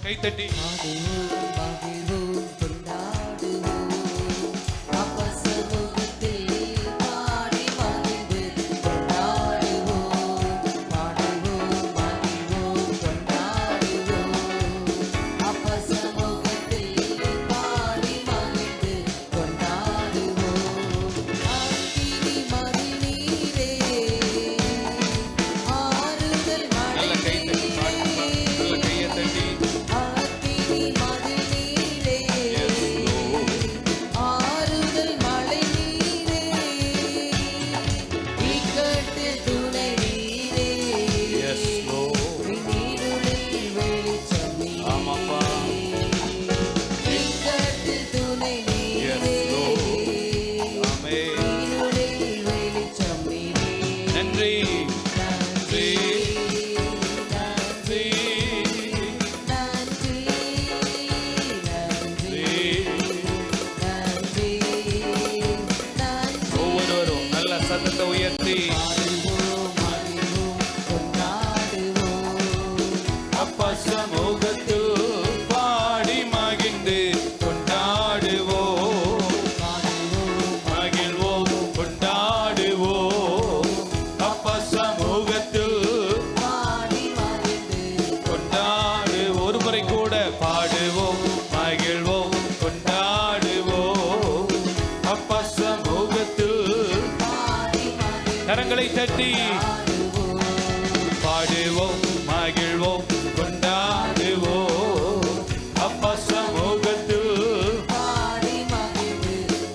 கைத்தட்டி கரங்களை தட்டி பாடுவோம், மகிழ்வோம், கொண்டாடுவோம். அப்பா சமூகத்தில்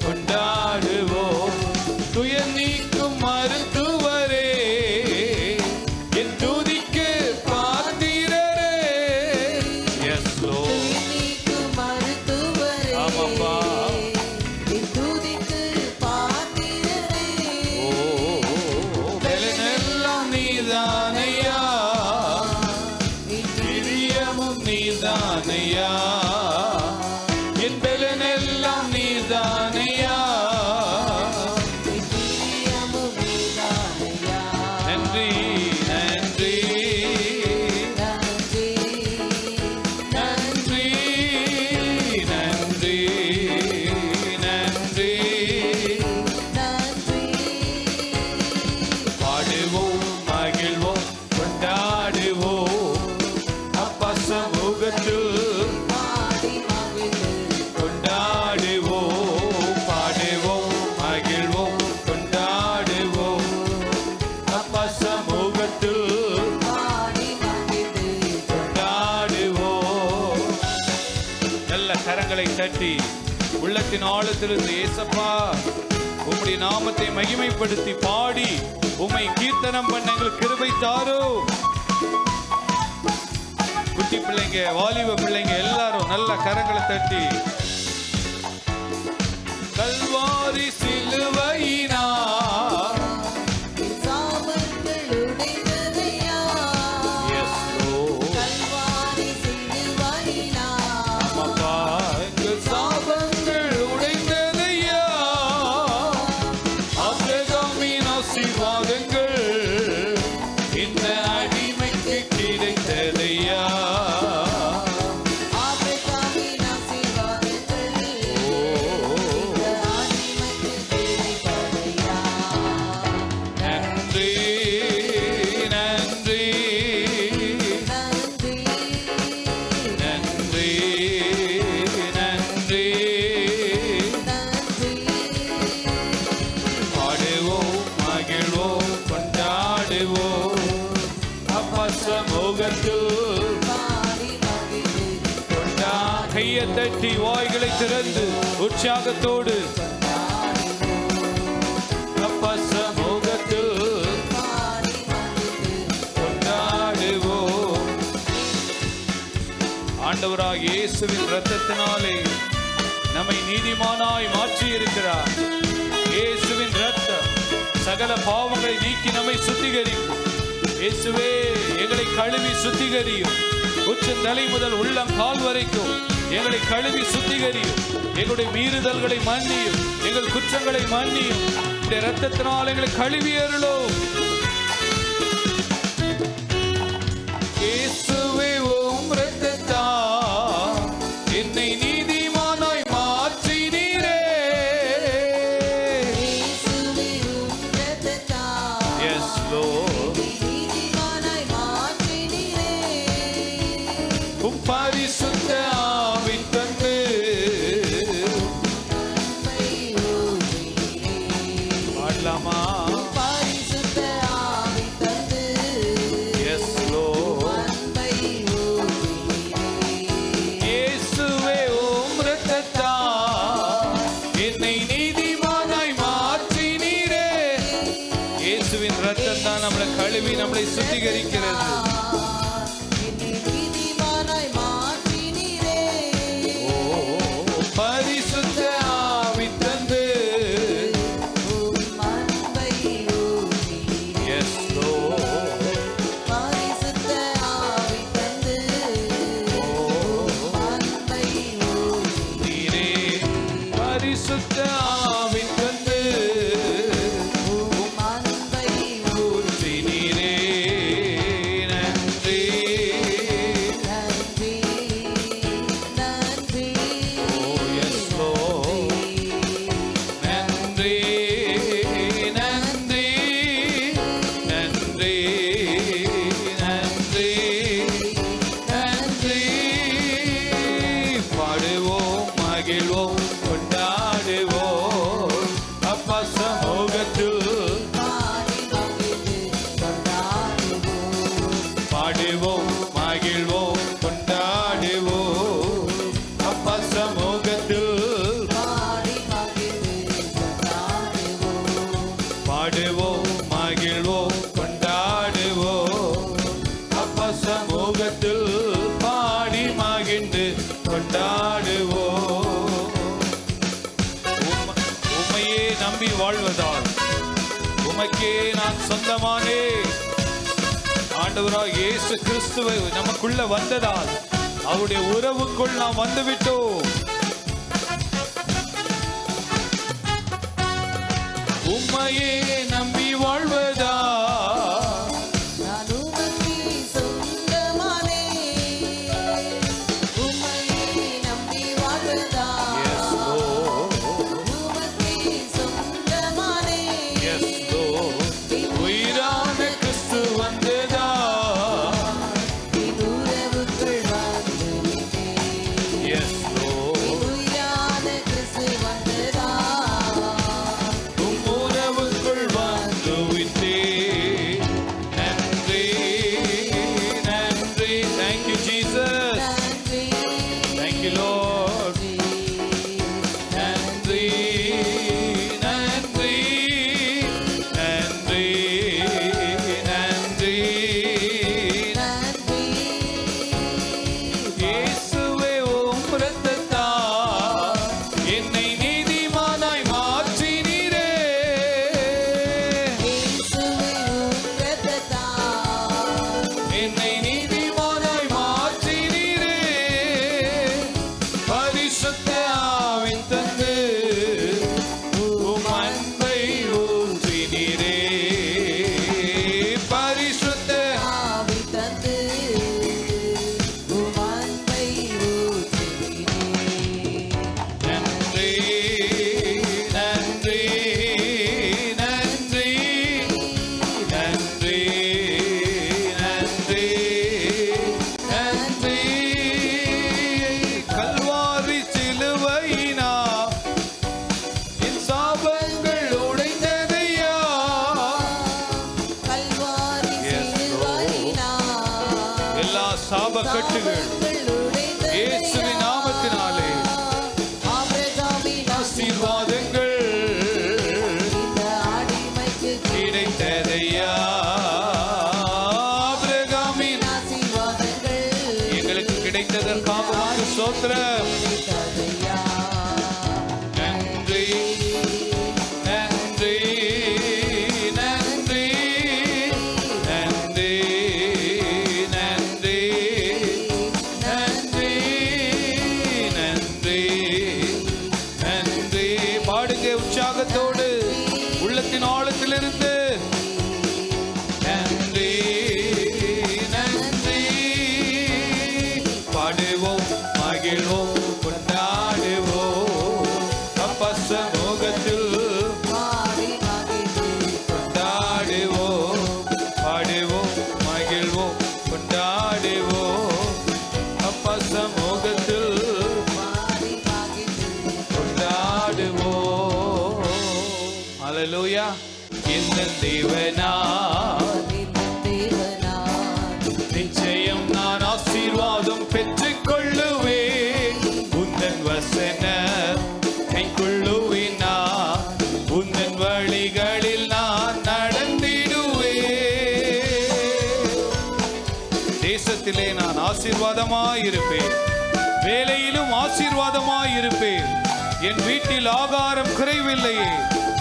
கொண்டாடுவோம். துயர் நீக்கும் மருத்துவரே, என் துதிக்கு பாத்திரரே. Yes Lord. ஆமாப்பா. நீதானையா என் பலனெல்லாம், நீதானையா நன்றி நன்றி நன்றி நன்றி நன்றி. பாடுவோம், மகிழ்வோம், கொண்டாடுவோம். அப்பா சமூகத்தில் கொண்டாடுவோம். பாடுவோம், மகிழ்வோம், கொண்டாடுவோம். அப்பா சமூகத்தில் கொண்டாடுவோம். நல்ல கரங்களை தட்டி உள்ளத்தின் ஆழத்திலிருந்து ஏசப்பா உம்முடைய நாமத்தை மகிமைப்படுத்தி பாடி உம்மை கீர்த்தனம் பண்ண எங்களுக்கு கிருபை தாரும். குட்டி பிள்ளைங்க, வாலிப பிள்ளைங்க எல்லாரும் நல்ல கரங்களை தட்டி கல்வாரி சிலுவையினா கையை தட்டி வாய்களை திறந்து உற்சாகத்தோடு அப்பா சமூகத்தில் கொண்டாடுவோம். ஆண்டவராகிய இயேசுவின் இரத்தத்தினாலே நம்மை நீதிமானாய் மாற்றி இருக்கிறார். இயேசுவின் இரத்தம் சகல பாவங்களை நீக்கி நம்மை சுத்திகரிக்கும். இயேசுவே எங்களை கழுவி சுத்திகரியும். உச்சந்தலை முதல் உள்ளம் கால் வரைக்கும் எங்களை கழுவி சுத்திகரியும். எங்களுடைய மீறுதல்களை மன்னியும், எங்கள் குற்றங்களை மன்னியும். இந்த இரத்தத்தினால் எங்களை கழுவி அருளும். இயேசுவே உம் இரத்தத்தால் பரிசுத்த ஆவி தந்து அன்பை ஊற்றினீரே. நன்றி நன்றி நன்றி ஓ எஸ் லார்ட். நன்றி நன்றி நன்றி நன்றி நன்றி. பாடுவோம் மகிழ்வோம் கொண்டாடுவோம் அப்பா சமூகத்தில். பாடி மகிழ்ந்து கொண்டாடுவோம். பாடுவோம் மகிழ்வோம் கொண்டாடுவோம் அப்பா சமூகத்தில். பாடி மகிழ்ந்து கொண்டாடுவோம். பாடுவோம் மகிழ்வோம் கொண்டாடுவோம் அப்பா சமூகத்தில். பாடி மகிழ்ந்து கொண்டாடுவோம். உம்மையே நம்பி வாழ்வதால் உமக்கே நான் சொந்தமானே. ஆண்டவராக இயேசு கிறிஸ்துவை நமக்குள்ள வந்ததால் அவருடைய உறவுக்குள் நாம் வந்துவிட்டோம். உம்மையே நம்பி வாழ்வதா நான் உமக்கே சொந்தமானே. உம்மையே நம்பி வாழ்வதா Yes, Lord. உமக்கே சொந்தமானே. Yes, Lord. உயிரான கிறிஸ்து வந்ததா என் உறவுக்குள் வந்துவிட்டேன். Yes, Lord. உயிரான கிறிஸ்து வந்ததா உம் உறவுக்குள் வந்து விட்டேன். நன்றி நன்றி. Thank you, Jesus. நன்றி Thank you, Lord. நன்றி நன்றி நன்றி நன்றி. நன்றி இயேசுவே உம் இரத்தத்தால் என்னை நீதிமானாய் மாற்றினீரே. இயேசுவே உம் இரத்தத்தால் என்னை நீதிமானாய் மாற்றினீரே. பரிசுத்த ஆவி தந்து உம் அன்பை ஊற்றினீரே. பரிசுத்த ஆவி தந்து உம் அன்பை ஊற்றினீரே. நன்றி நன்றி நன்றி நன்றி நன்றி நன்றி. கல்வாரி சிலுவையினா என் சாபங்கள் உடைந்ததையா. கல்வாரி Yes, சிலுவையினால் எல்லா சாபக்கட்டுகள் சாபங்கள் உடைந்ததையா. இயேசுவின் நாமத்தினாலே ஆபிரகாமின் ஆசீர்வாதங்கள் இந்த அடிமைக்கு கிடைத்ததையா. ஆபிரகாமின் ஆசீர்வாதங்கள் எங்களுக்கு கிடைத்ததற்காக உமக்கு ஸ்தோத்திரம். கிடைத்ததையா. நன்றி நன்றி நன்றி நன்றி நன்றி நன்றி நன்றி நன்றி. பாடுங்க உற்சாகத்தோடு உள்ளத்தின் ஆழத்திலிருந்து. நன்றி நன்றி. பாடுவோம் மகிழ்வோம் கொண்டாடுவோம் அப்பா சமூகத்தில். பாடி மகிழ்ந்து கொண்டாடுவோம் பாடுவோம் மகிழ்வோம் கொண்டாடுவோம் அப்பா சமூகத்தில். பாடி மகிழ்ந்து கொண்டாடுவோம். அல்லேலூயா. இந்த தேவனா நிச்சயம் நான் ஆசீர்வாதம் பெற்றுக் கொள்ளுவேன். உந்தன் வசனம் கைக்கொள்ளுவேன். நான் உந்தன் வழிகளில் நான் நடந்திடுவேன். தேசத்திலே நான் ஆசீர்வாதமாயிருப்பேன். வேலையிலும் ஆசீர்வாதமாயிருப்பேன். என் வீட்டில் ஆகாரம் குறைவில்லையே.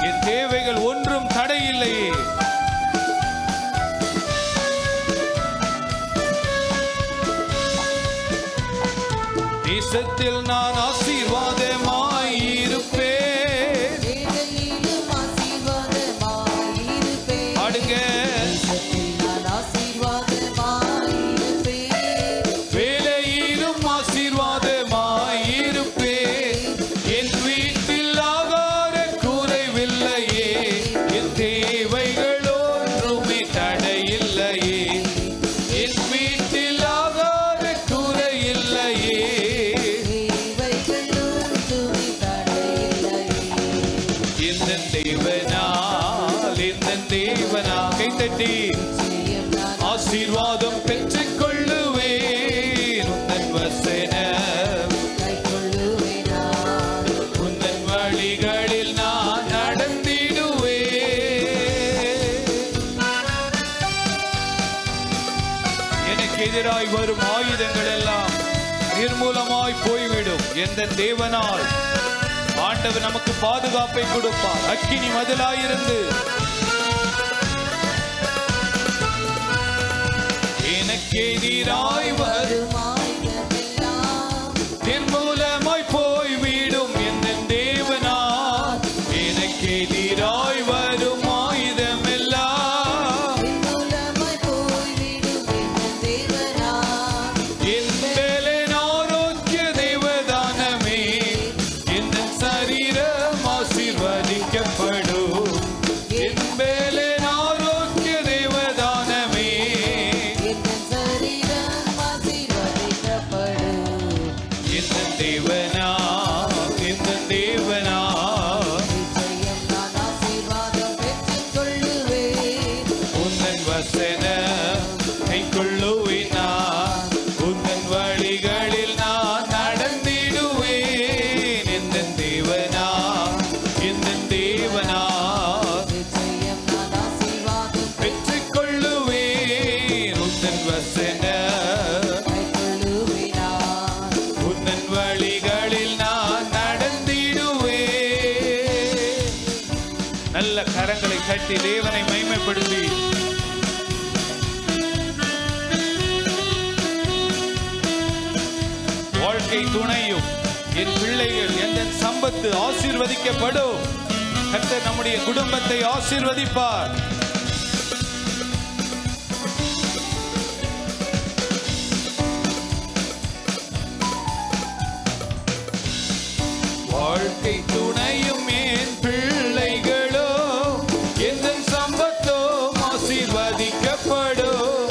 என் தேவைகள் ஒன்றும் தடையில்லையே. தேசத்தில் நான் ஆசீர்வாதமாயிருப்பேன். தட்டி நிச்சயம் நான் ஆசீர்வாதம் பெற்றுக் கொள்ளுவேன். உந்தன் வசனம் கைக்கொள்ளுவேன் நான். உந்தன் வழிகளில் நான் நடந்திடுவேன். எனக்கு எதிராய் வரும் ஆயுதங்கள் எல்லாம் நிர்மூலமாய் போய்விடும். எந்த தேவனால் ஆண்டவர் நமக்கு பாதுகாப்பை கொடுப்பார். அக்கினி மதிலாயிருந்து எனக்கு எதிராய் வரும் ஆயுதமெல்லாம் நிர்மூலமாய் போய்விடும். எந்த தேவனால் எனக்கு எதிராய் வரும் ஆயுதமெல்லாம் நிர்மூலமாய் போய்விடும் என் தேவனால். என் பலன் ஆரோக்கிய தேவதானமே, என் சரீரம் ஆசீர்வதிக்கப்படும். என் பலன் ஆரோக்கிய தேவதானமே, என் சரீரம் ஆசீர்வதிக்கப்படும். என் தேவனா, என் தேவனா, நிச்சயம் நான் ஆசீர்வாதம் பெற்றுக் கொள்ளுவேன். உந்தன் வசனம் கைக்கொள்ளுவேன் நான். உந்தன் வழிகளில் நான் நடந்திடுவேன். எந்த தேவனா, எந்த தேவனா, நிச்சயம் நான் ஆசீர்வாதம் பெற்றுக் கொள்ளுவேன். உந்தன் வசனம் கைக்கொள்ளுவேன் நான். உந்தன் வழிகளில் நான் நடந்திடுவேன். நல்ல கரங்களை தட்டி தேவனை மகிமைப்படுத்தி வாழ்க்கை துணையும் என் பிள்ளைகள் எந்த சம்பத்து ஆசீர்வதிக்கப்படும். கர்த்தர் நம்முடைய குடும்பத்தை ஆசீர்வதிப்பார். வாழ்க்கை துணையும் என் பிள்ளைகளோ எந்த சம்பத்தோ ஆசீர்வதிக்கப்படும்.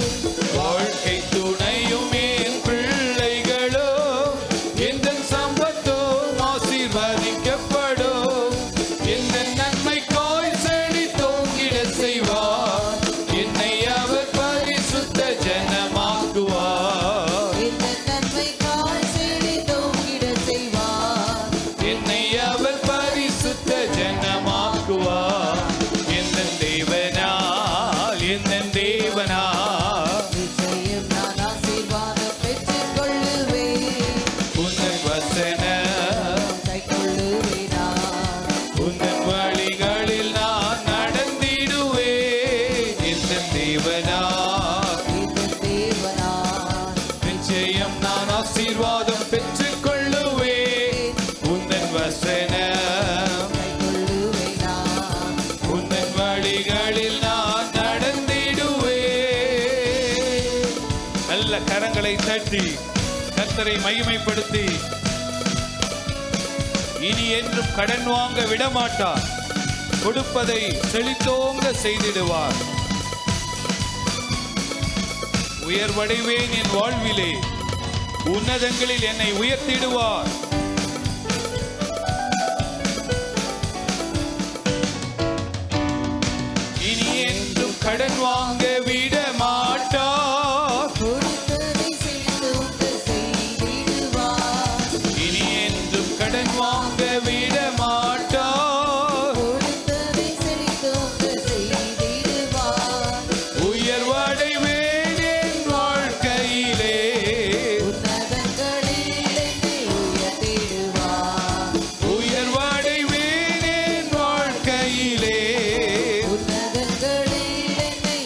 வாழ்க்கை துணையும் என் பிள்ளைகளோ எந்த சம்பத்தோ ஆசீர்வதிக்கப்படும். எந்த நன்மைக்காய் செடி தோங்கிட செய்வார். என்னை அவர் பரிசுத்த ஜனமாக்குவார். இந்த நன்மைக்காய் செடி தோங்கிட செய்வார். என்னை அவர் பரிசுத்த ஜனமாக்குவார். எந்த தேவனால், எந்த தேவனால், நிச்சயம் நான் ஆசீர்வாதம் பெற்றுக் கொள்ளுவேன். உந்தன் வசனம் கைக்கொள்ளுவேன் நான். உந்தன் வழிகளில் நான் நடந்திடுவேன். எந்த தேவனால் இந்த தேவனால் நிச்சயம் நான் ஆசீர்வாதம் பெற்றுக் கொள்ளுவேன். உந்தன் வசனம் கைக்கொள்ளுவேன் நான். உந்தன் வழிகளில் நான் நடந்திடுவேன். நல்ல கரங்களை தட்டி கர்த்தரை மகிமைப்படுத்தி இனி என்றும் கடன் வாங்க விடமாட்டார். கொடுப்பதை செழித்தோங்க செய்திடுவார். உயர்வடைவேன் என் வாழ்விலே, உன்னதங்களில் என்னை உயர்த்திடுவார். இனி என்றும் கடன் வாங்க விட மாட்டார். கொடுத்ததை செழித்தோங்க செய்திடுவார். இனி என்றும் கடன் வாங்க விட மாட்டார். கொடுத்ததை செழித்தோங்க செய்திடுவார். உயர்வடைவேன் என் வாழ்க்கையிலே, உன்னதங்களில் என்னை உயர்த்திடுவார். உயர்வடைவேன் என் வாழ்க்கையிலே. உன்னதங்களில் என்னை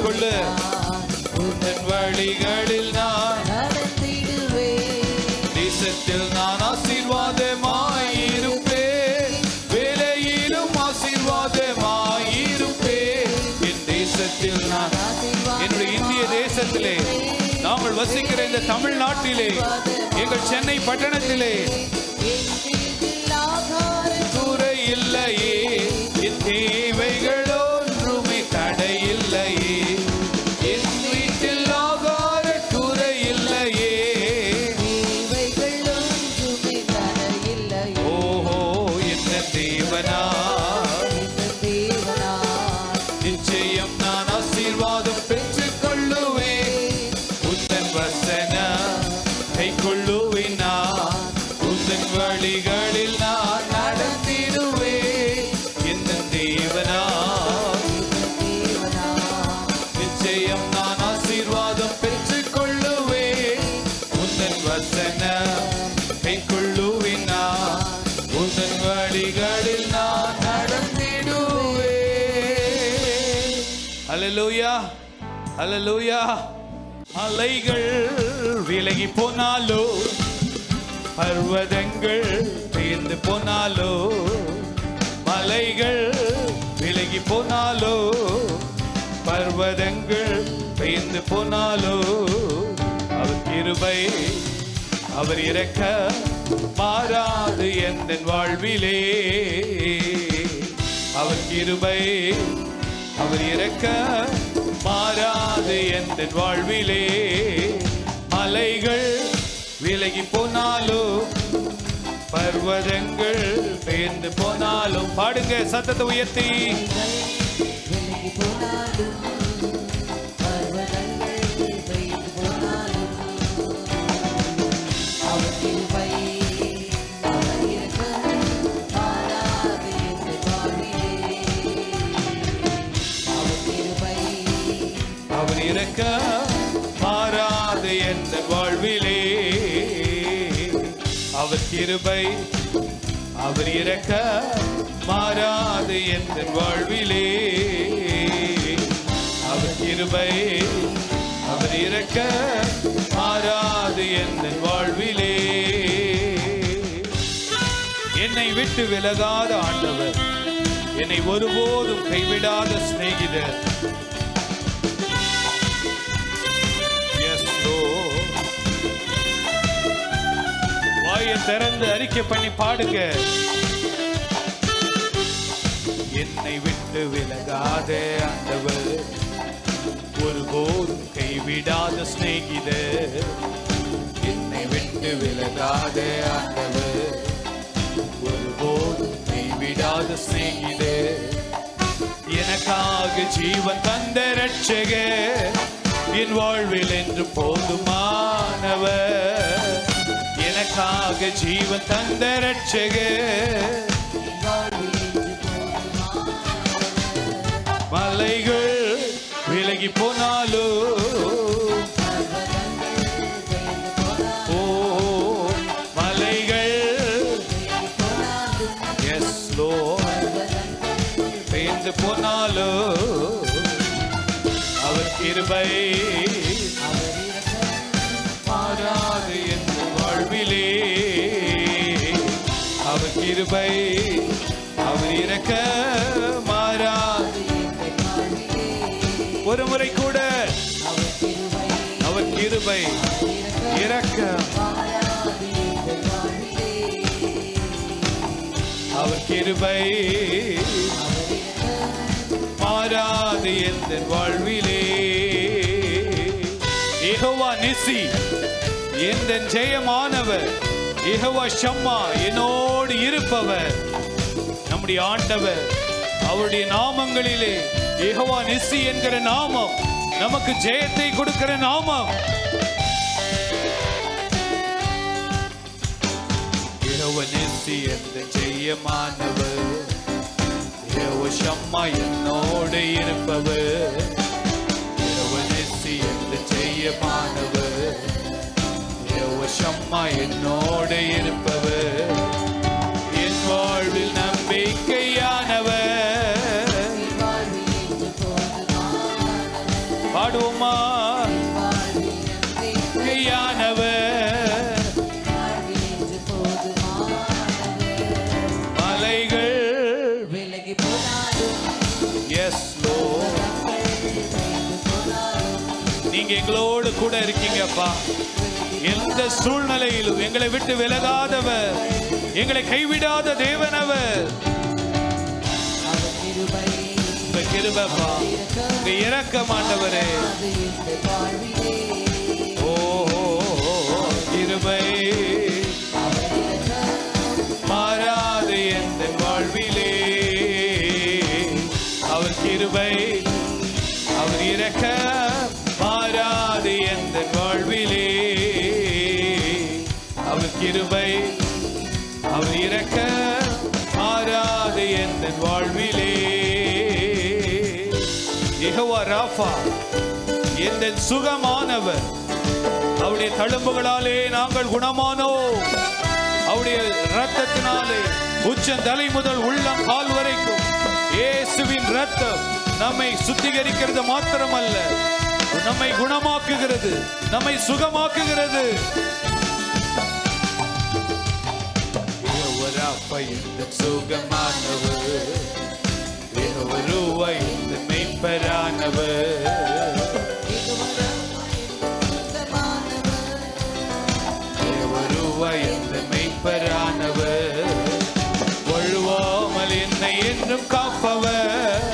பெற்றுக்கொள்ளு. உந்தன் வழிகளில் நான் நடந்திடுவேன். தேசத்தில் நான் ஆசீர்வாதமாயிருப்பேன். வேலையிலும் ஆசீர்வாதமாயிருப்பேன். என் தேசத்தில் நான், என்னுடைய இந்திய தேசத்திலே, நாங்கள் வசிக்கிற இந்த தமிழ்நாட்டிலே, எங்கள் சென்னை பட்டணத்திலே என் வீட்டில் ஆகாரம் குறை இல்லையே. என் தேவைகள் ஒன்றுமே தடையில்லையே. என் வீட்டில் ஆகார குறை இல்லையே. தேவைகள் ஒன்றுமே தடையில்லையே. ஓஹோ, என்ன தேவனா, இந்த தேவனால் நிச்சயம் நான் ஆசீர்வாதம் பெற்றுக் கொள்ளுவேன். உந்தன் வசனம் கை கொள்ளுவேன். நான் உந்தன் வழிகளில் நான் நடந்திடுவேன். என்ன தேவனா, நிச்சயம் நான் ஆசீர்வாதம் பெற்றுக் கொள்ளுவேன். உந்தன் வசனம் கை கொள்ளுவேன். நான் உந்தன் வழிகளில் நான் நடந்திடுவேன். அல்லேலூயா, அல்லேலூயா. அலைகள் விலகி போனாலோ, பர்வதங்கள் பெயர்ந்து போனாலோ, மலைகள் விலகி போனாலோ, பர்வதங்கள் பெயர்ந்து போனாலோ, அவர் கிருபை அவர் இரக்க மாறாது எந்தன் வாழ்விலே. அவர் கிருபை அவர் இரக்க மாறாது எந்தன் வாழ்விலே. மலைகள் விலகி போனாலோ, பர்வதங்கள் பெயர்ந்து போனாலும். பாடுங்க சத்தத்தை உயர்த்தி. விலகி போனாலும், பர்வதங்கள் பெயர்ந்து போனாலும், அவர் கிருபை அவர் இரக்கம் மாறாது எங்கள் வாழ்விலே. அவர் கிருபை அவர் இரக்க மாறாது எந்தன் வாழ்விலே. அவர் கிருபை அவர் இரக்க மாறாது எந்தன் வாழ்விலே. அவர் கிருபை அவர் இரக்க மாறாது எந்தன் வாழ்விலே. என்னை விட்டு விலகாத ஆண்டவர், என்னை ஒருபோதும் கைவிடாத சிநேகிதர். வாயை திறந்து அறிக்கை பண்ணி பாடுங்க. என்னை விட்டு விலகாத ஆண்டவர், ஒருபோதும் கைவிடாத சிநேகிதர். என்னை விட்டு விலகாத ஆண்டவர், ஒருபோதும் கைவிடாத சிநேகிதர். எனக்காக ஜீவன் தந்த ரட்சகர், என் வாழ்வில் என்று போதுமானவர். எனக்காக ஜீவன் தந்த ரட்சகர், மலைகள் விலகி போனாலோ, ஓ மலைகள் எஸ் லோ பெயர்ந்து போனாலோ, அவர் கிருபை மாறாது என்ற வாழ்விலே. அவர் கிருபை அவர் இரக்க மாறாது. ஒரு முறை கூட அவர் கிருபை இரக்க, அவர் கிருபை மாறாது எந்த வாழ்விலே. யெகோவா நிசி எந்த ஜெயமானவர், யெகோவா ஷம்மா என்னோடு இருப்பவர். நம்முடைய ஆண்டவர், அவருடைய நாமங்களிலே யெகோவா நிசி என்கிற நாமம் நமக்கு ஜெயத்தை கொடுக்கிற நாமம். யெகோவா நிசி எந்த ஜெயமானவர், யெகோவா ஷம்மா என்னோடு இருப்பவர். யெகோவா நிசி எந்த ஜெயமானவர், யெகோவா ஷம்மா என்னோடு இருப்பவர். என் வாழ்வில் நம்பிக்கையானவர், நீங்க எங்களோடு கூட இருக்கீங்கப்பா. எந்த சூழ்நிலையிலும் எங்களை விட்டு விலகாதவர், எங்களை கைவிடாத தேவனவர். உங்க கிருபைப்பா, உங்க இரக்கமாண்டவரே. ஓ கிருபை மாறாது எந்த வாழ்விலே. அவர் கிருபை, அவர் இரக்க மாறாது எந்த வாழ்விலே. அவர் கிருபை, அவர் இரக்க மாறாது எந்த வாழ்விலே. யெகோவா ராஃபா, எந்த சுகமானவர். அவருடைய தழும்புகளாலே நாங்கள் குணமானோம். அவருடைய இரத்தத்தினாலே உச்சந்தலை முதல் உள்ளம் கால் வரைக்கும் இயேசுவின் இரத்தம் நம்மை சுத்திகரிக்கிறது மாத்திரமல்ல, நம்மை குணமாக்குகிறது, நம்மை சுகமாக்குகிறது. சுகமானவர், மெய்ப்பரானவர். மெய்ப்பரானவர், வழுவாமல் என்னை என்றும் காப்பவர்,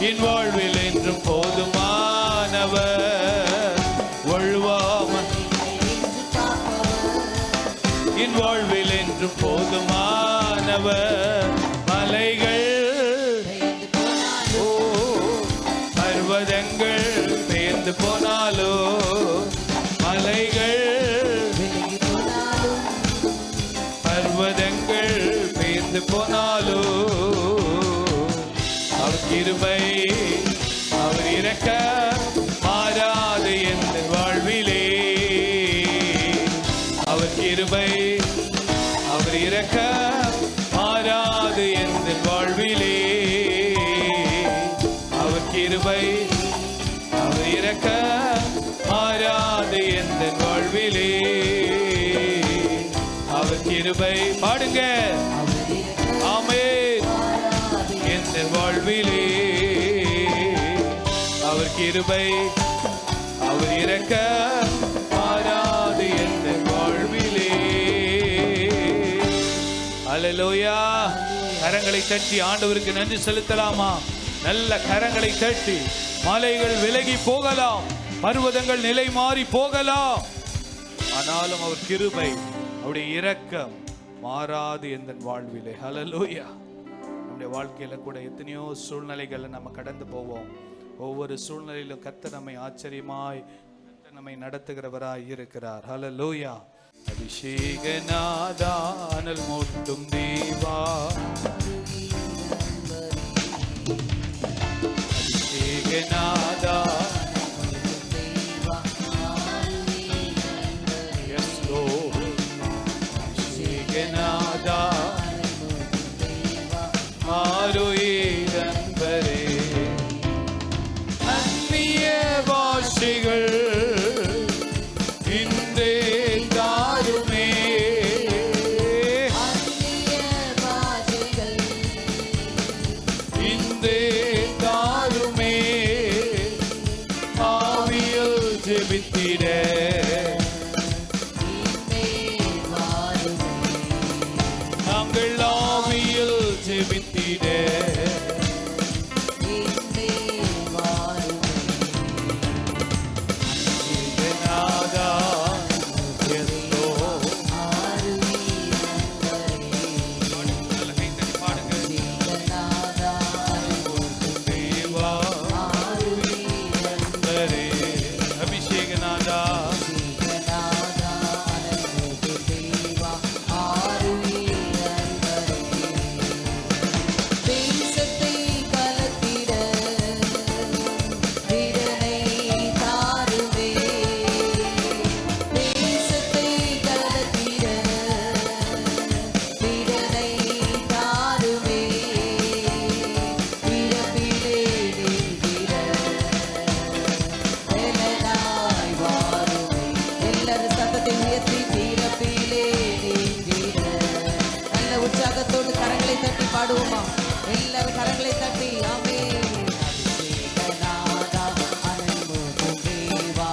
என் வாழ்வில் என்றும் போதுமானவர். வழுவாமல் என் வாழ்வில் என்றும் போதுமானவர். மலைகள் பர்வதங்கள் பெயர்ந்து போனாலோ, மலைகள் பர்வதங்கள் பெயர்ந்து போனாலோ, அவர் கிருபை, அவர் இரக்க மாறாது எந்த வாழ்விலே. அவர் கிருபை, அவர் இரக்க மாறாது எந்த வாழ்விலே. அவர் கிருபை, அவர் இரக்க மாறாது எந்த வாழ்விலே. அவர் கிருபை, பாடுங்க ஆமென். எந்த வாழ்விலே அவர் கிருபை, அவர் இரக்க மாறாது எந்த வாழ்விலே. அல்லேலூயா. கரங்களை தட்டி ஆண்டவருக்கு நன்றி செலுத்தலாமா? நல்ல கரங்களை தட்டி. மலைகள் விலகி போகலாம், பர்வதங்கள் நிலை மாறி போகலாம், ஆனாலும் அவர் கிருபை, அவருடைய இரக்கம் மாறாது எந்த வாழ்விலே. ஹல்லேலூயா. நம்முடைய வாழ்க்கையில கூட எத்தனையோ சூழ்நிலைகளை நம்ம கடந்து போவோம். ஒவ்வொரு சூழ்நிலையிலும் கர்த்தர் நம்மை ஆச்சரியமாய் நம்மை நடத்துகிறவராய் இருக்கிறார். ஹல்லேலூயா. அபிஷேகநாதா, அனல் மூட்டும் தேவா, அபிஷேகநாதா, எஸ் லோர்ட், அபிஷேகநாதா, ஆரோயிரன்பரே, அந்நிய பாஷைகள் இன்றே தாருமே, இன்றே தாருமே, ஆவியில் ஜெபித்திட நாங்கள் ஆவியில் ஜெபித்திட கரங்களை தட்டி பாடுவோமா? எல்லாரும் கரங்களை தட்டி ஆமென். அபிஷேகநாதா, அனல் மூட்டும் தேவா,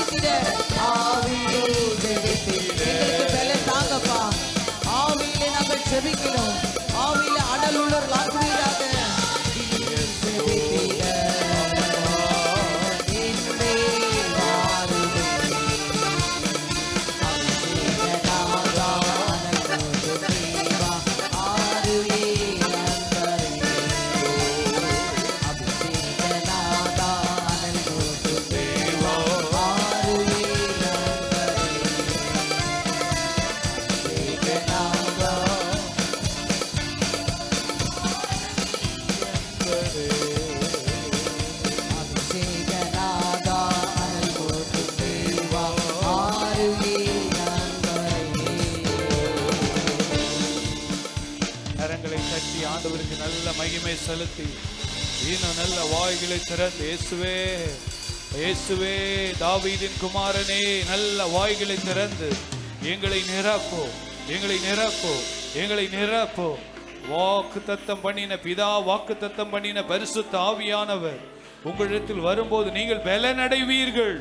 ஜெபித்திட ஆவியில் ஜெபித்திட எங்களுக்கு பலன் தாங்கப்பா. ஆவியிலே நாங்கள் ஜெபிக்கிறோம். ஆவியில அனல் உள்ளவர்கள் ஆக்குவீராக. ஜெபித்திட என்மேல் வாருமே. அபிஷேகநாதா அனல் தேவா ஆருயே நந்தரே. அபிஷேகநாதா அனல் தேவா ஆருயே நந்தரே. அபிஷேகநாதா அபிஷேகநாதா அனல் தேவா ஆருயே நந்தரே. கரங்களை தட்டி ஆண்டவருக்கு நல்ல மகிமை செலுத்தி இன்னும் நல்ல வாய்களை திறந்து இயேசுவே இயேசுவே தாவீதின் குமாரனே நல்ல வாய்களை திறந்து எங்களை நிரப்போ எங்களை நிரப்போ எங்களை நிரப்போ. வாக்கு தத்தம் பண்ணின பிதா வாக்கு தத்தம் பண்ணின பரிசுத்த ஆவியானவர் உங்களிடத்தில் வரும்போது நீங்கள் பலன் அடைவீர்கள்.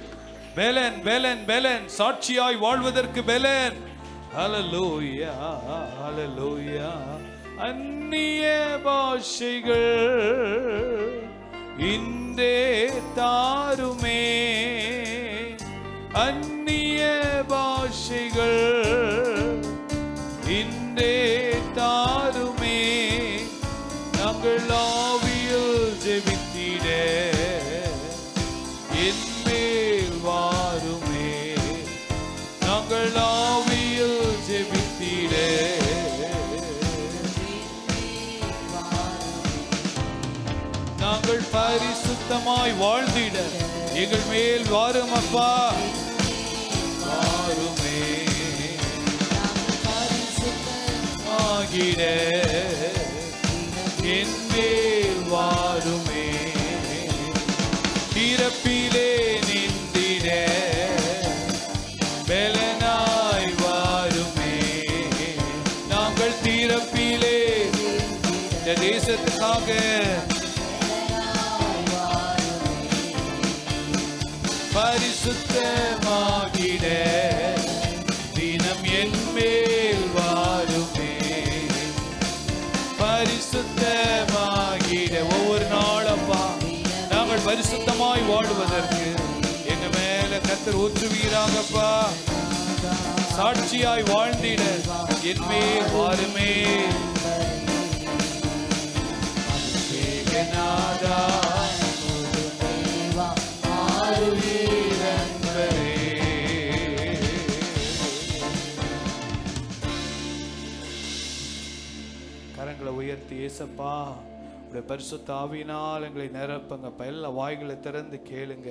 பலன் பலன் பலன் சாட்சியாய் வாழ்வதற்கு பலன். ஹல்லேலூயா ஹல்லேலூயா. அந்நிய பாஷைகள் இன்றே தாருமே. அந்நிய பாஷைகள் இன்றே தாருமே. நாங்கள் ஆவியில் ஜெபித்திட என்மேல் வாருமே. நாங்கள் ஆவியில் ஜெபித்திட நாங்கள் பரிசுத்தமாய் வாழ்ந்திட எங்கள் மேல் வாரும் அப்பா வாருமே. ஆகிட என் மேல் வாருமே. திறப்பிலே நின்றிட பலனாய் வாருமே. நாங்கள் திறப்பிலே இந்த தேசத்துக்காக பரிசுத்தமாகிட தினம் என் மேல் வாருமே. பரிசுத்தமாகிட ஒவ்வொரு நாளப்பா நாங்கள் பரிசுத்தமாய் வாழுவதற்கு எங்க மேல கர்த்தர் ஊற்றுவீராகப்பா. சாட்சியாய் வாழ்ந்திட என் மேல் வாருமே. அபிஷேகநாதா கரங்களை உயர்த்தி ஏசப்பா உடைய பரிசுத்த ஆவியினால் எங்களை நிரப்புங்கப்பா. எல்லா வாய்களை திறந்து கேளுங்க.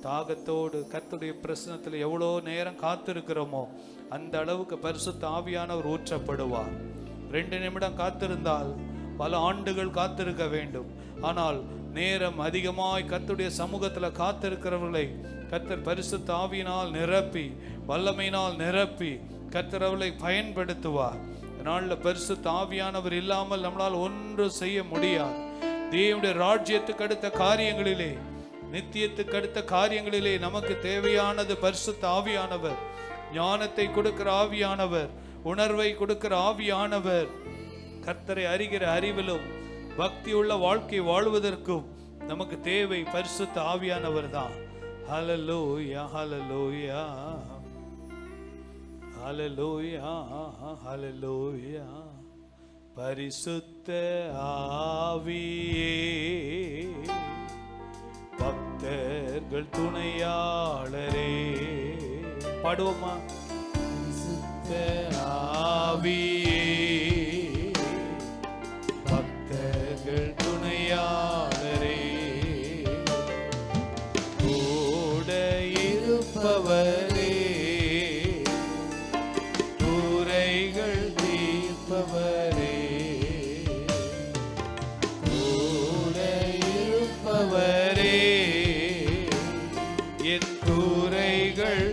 தாகத்தோடு கர்த்தருடைய பிரசனத்தில் எவ்வளோ நேரம் காத்திருக்கிறோமோ அந்த அளவுக்கு பரிசுத்த ஆவியானவர் ஊற்றப்படுவார். 2 நிமிடம் காத்திருந்தால் பல ஆண்டுகள் காத்திருக்க வேண்டும். ஆனால் நேரம் அதிகமாய் கர்த்தருடைய சமூகத்தில் காத்திருக்கிறவர்களை கர்த்தர் பரிசுத்த ஆவியினால் நிரப்பி வல்லமையினால் நிரப்பி கர்த்தர் அவர்களை பயன்படுத்துவார். நாளில் பரிசுத்த ஆவியானவர் இல்லாமல் நம்மளால் ஒன்றும் செய்ய முடியாது. தேவனுடைய ராஜ்யத்துக்கு அடுத்த காரியங்களிலே நித்தியத்துக்கு அடுத்த காரியங்களிலே நமக்கு தேவையானது பரிசுத்த ஆவியானவர். ஞானத்தை கொடுக்கிற ஆவியானவர், உணர்வை கொடுக்கிற ஆவியானவர், கர்த்தரை அறிகிற அறிவிலும் பக்தி உள்ள வாழ்க்கை வாழ்வதற்கும் நமக்கு தேவை பரிசுத்த ஆவியானவர் தான். ஹல்லேலூயா ஹல்லேலூயா ஹல்லேலூயா ஹல்லேலூயா. பரிசுத்த ஆவியே பக்தர்கள் துணையாளரே. பாடுவோமா? பரிசுத்த ஆவியே பக்தர்கள் துணையாளரே, கூட இருப்பவரே, குறைகள் தீர்ப்பவரே, கூட இருப்பவரே, என் குறைகள்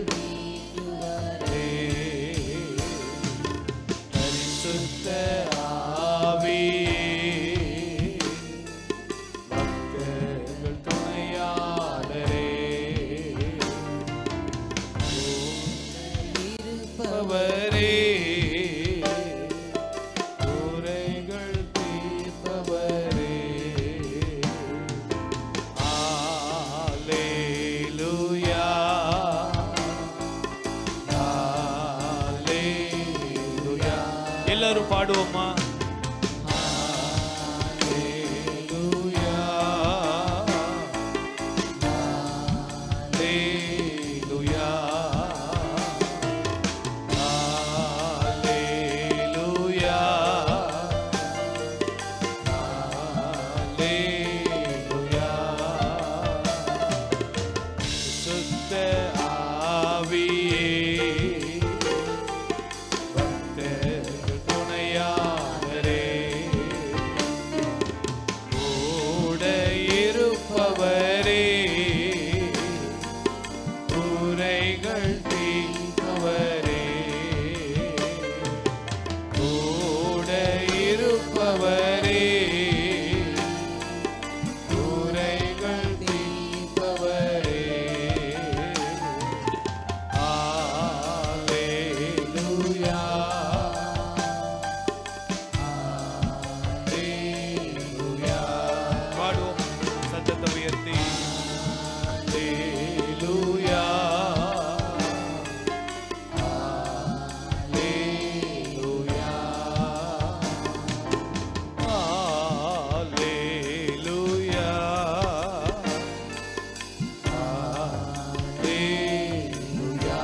தீர்ப்பவரே, குறைகள் தீர்ப்பவரே. அல்லேலூயா, அல்லேலூயா. எல்லாரும் பாடுவோமா? அல்லேலூயா, அல்லேலூயா, அல்லேலூயா, அல்லேலூயா. சுத்த ஆவியே, பக்தர்கள் துணையாளரே, கூட இருப்பவரே, குறைகள் தீர்ப்பவரே, கூட இருப்பவரே, குறைகள் தீர்ப்பவரே. அல்லேலூயா, அல்லேலூயா. பாடுவோம் சத்தத்தை உயர்த்தி. அல்லேலூயா, அல்லேலூயா, அல்லேலூயா, அல்லேலூயா.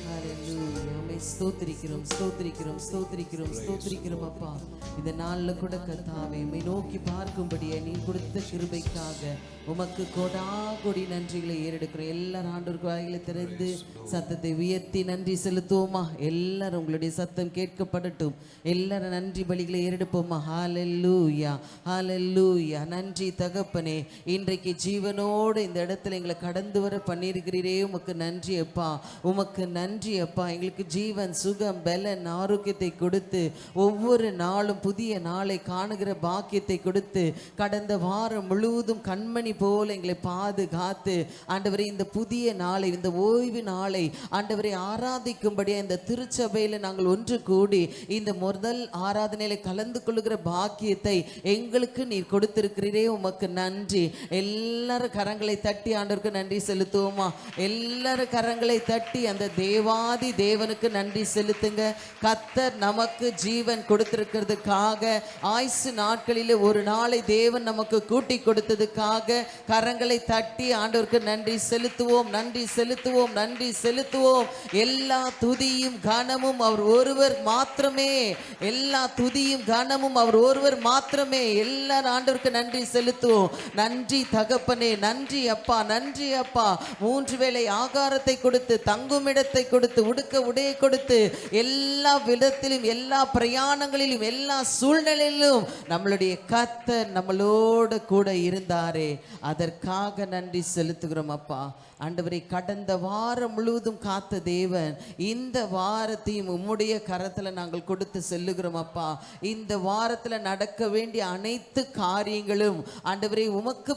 ஹalleluya. உம்மை ஸ்தோத்திரிக்கிறோம், ஸ்தோத்திரிக்கிறோம், ஸ்தோத்திரிக்கிறோம், ஸ்தோத்திரிக்கிறோம் அப்பா. இந்த நாள்ல கூட கர்த்தாவே உம்மை நோக்கி பார்க்கும்படியே நீ கொடுத்த கிருபைக்காக உமக்கு கொடாகொடி நன்றிகளை ஏறெடுக்கிறோம். எல்லாரும் ஆண்டவருக்கு வாயிலை திறந்து சத்தத்தை உயர்த்தி நன்றி செலுத்துவோமா? எல்லாரும் உங்களுடைய சத்தம் கேட்கப்படட்டும். எல்லாரும் நன்றி பலிகளை ஏறெடுப்போமா? ஹalleluya, ஹalleluya. நன்றி தகப்பனே, இன்றைக்கு ஜீவனோடு இந்த இடத்துல எங்களை கடந்து வர பண்ணியிருக்கிறீரே, உமக்கு நன்றி அப்பா, உமக்கு நன்றி அப்பா. எங்களுக்கு ஜீவன், சுகம், பலன், ஆரோக்கியத்தை கொடுத்து ஒவ்வொரு நாளும் புதிய நாளை காணுகிற பாக்கியத்தை கொடுத்து கடந்த வாரம் முழுவதும் கண்மணி போல எங்களை பாதுகாத்து ஆண்டவரே இந்த புதிய நாளை, இந்த ஓய்வு நாளை ஆண்டவரை ஆராதிக்கும்படியா இந்த திருச்சபையில நாங்கள் ஒன்று கூடி இந்த முதல் ஆராதனையில கலந்து கொள்ளுகிற பாக்கியத்தை எங்களுக்கு நீர் கொடுத்திருக்கிறீரே, உமக்கு நன்றி. எல்லாரும் கரங்களை தட்டி ஆண்டவருக்கு நன்றி செலுத்துவோமா? எல்லாரும் கரங்களை தட்டி அந்த தேவாதி தேவனுக்கு நன்றி செலுத்துங்க. கர்த்தர் நமக்கு ஜீவன் கொடுத்திருக்கிறதுக்காக, ஆயுசு நாட்களிலே ஒரு நாளை தேவன் நமக்கு கூட்டி கொடுத்ததுக்காக கரங்களை தட்டி ஆண்டவருக்கு நன்றி செலுத்துவோம், நன்றி செலுத்துவோம், நன்றி செலுத்துவோம். எல்லா துதியும் கனமும் அவர் ஒருவர் மாத்திரமே, எல்லா துதியும் கனமும் அவர் ஒருவர் மாத்திரமே. எல்லாரும் ஆண்டவருக்கு நன்றி செலுத்துவோம். நன்றி தகப்பனே, நன்றி அப்பா, நன்றி அப்பா. 3 வேளை ஆகாரத்தை கொடுத்து, தங்கும் இடத்தை கொடுத்து, உடுக்க உடையை கொடுத்து, எல்லா விதத்திலும், எல்லா பிரயாணங்களிலும், எல்லா சூழ்நிலையிலும் நம்மளுடைய கர்த்தர் நம்மளோடு கூட இருந்தாரே, அதற்காக நன்றி செலுத்துகிறோம் அப்பா. ஆண்டவரை கடந்த வாரம் முழுவதும் காத்த தேவன் இந்த வாரத்தையும் உம்முடைய கரத்தில் நாங்கள் கொடுத்து செல்லுகிறோம் அப்பா. இந்த வாரத்தில் நடக்க வேண்டிய அனைத்து காரியங்களும் ஆண்டவரே உமக்கு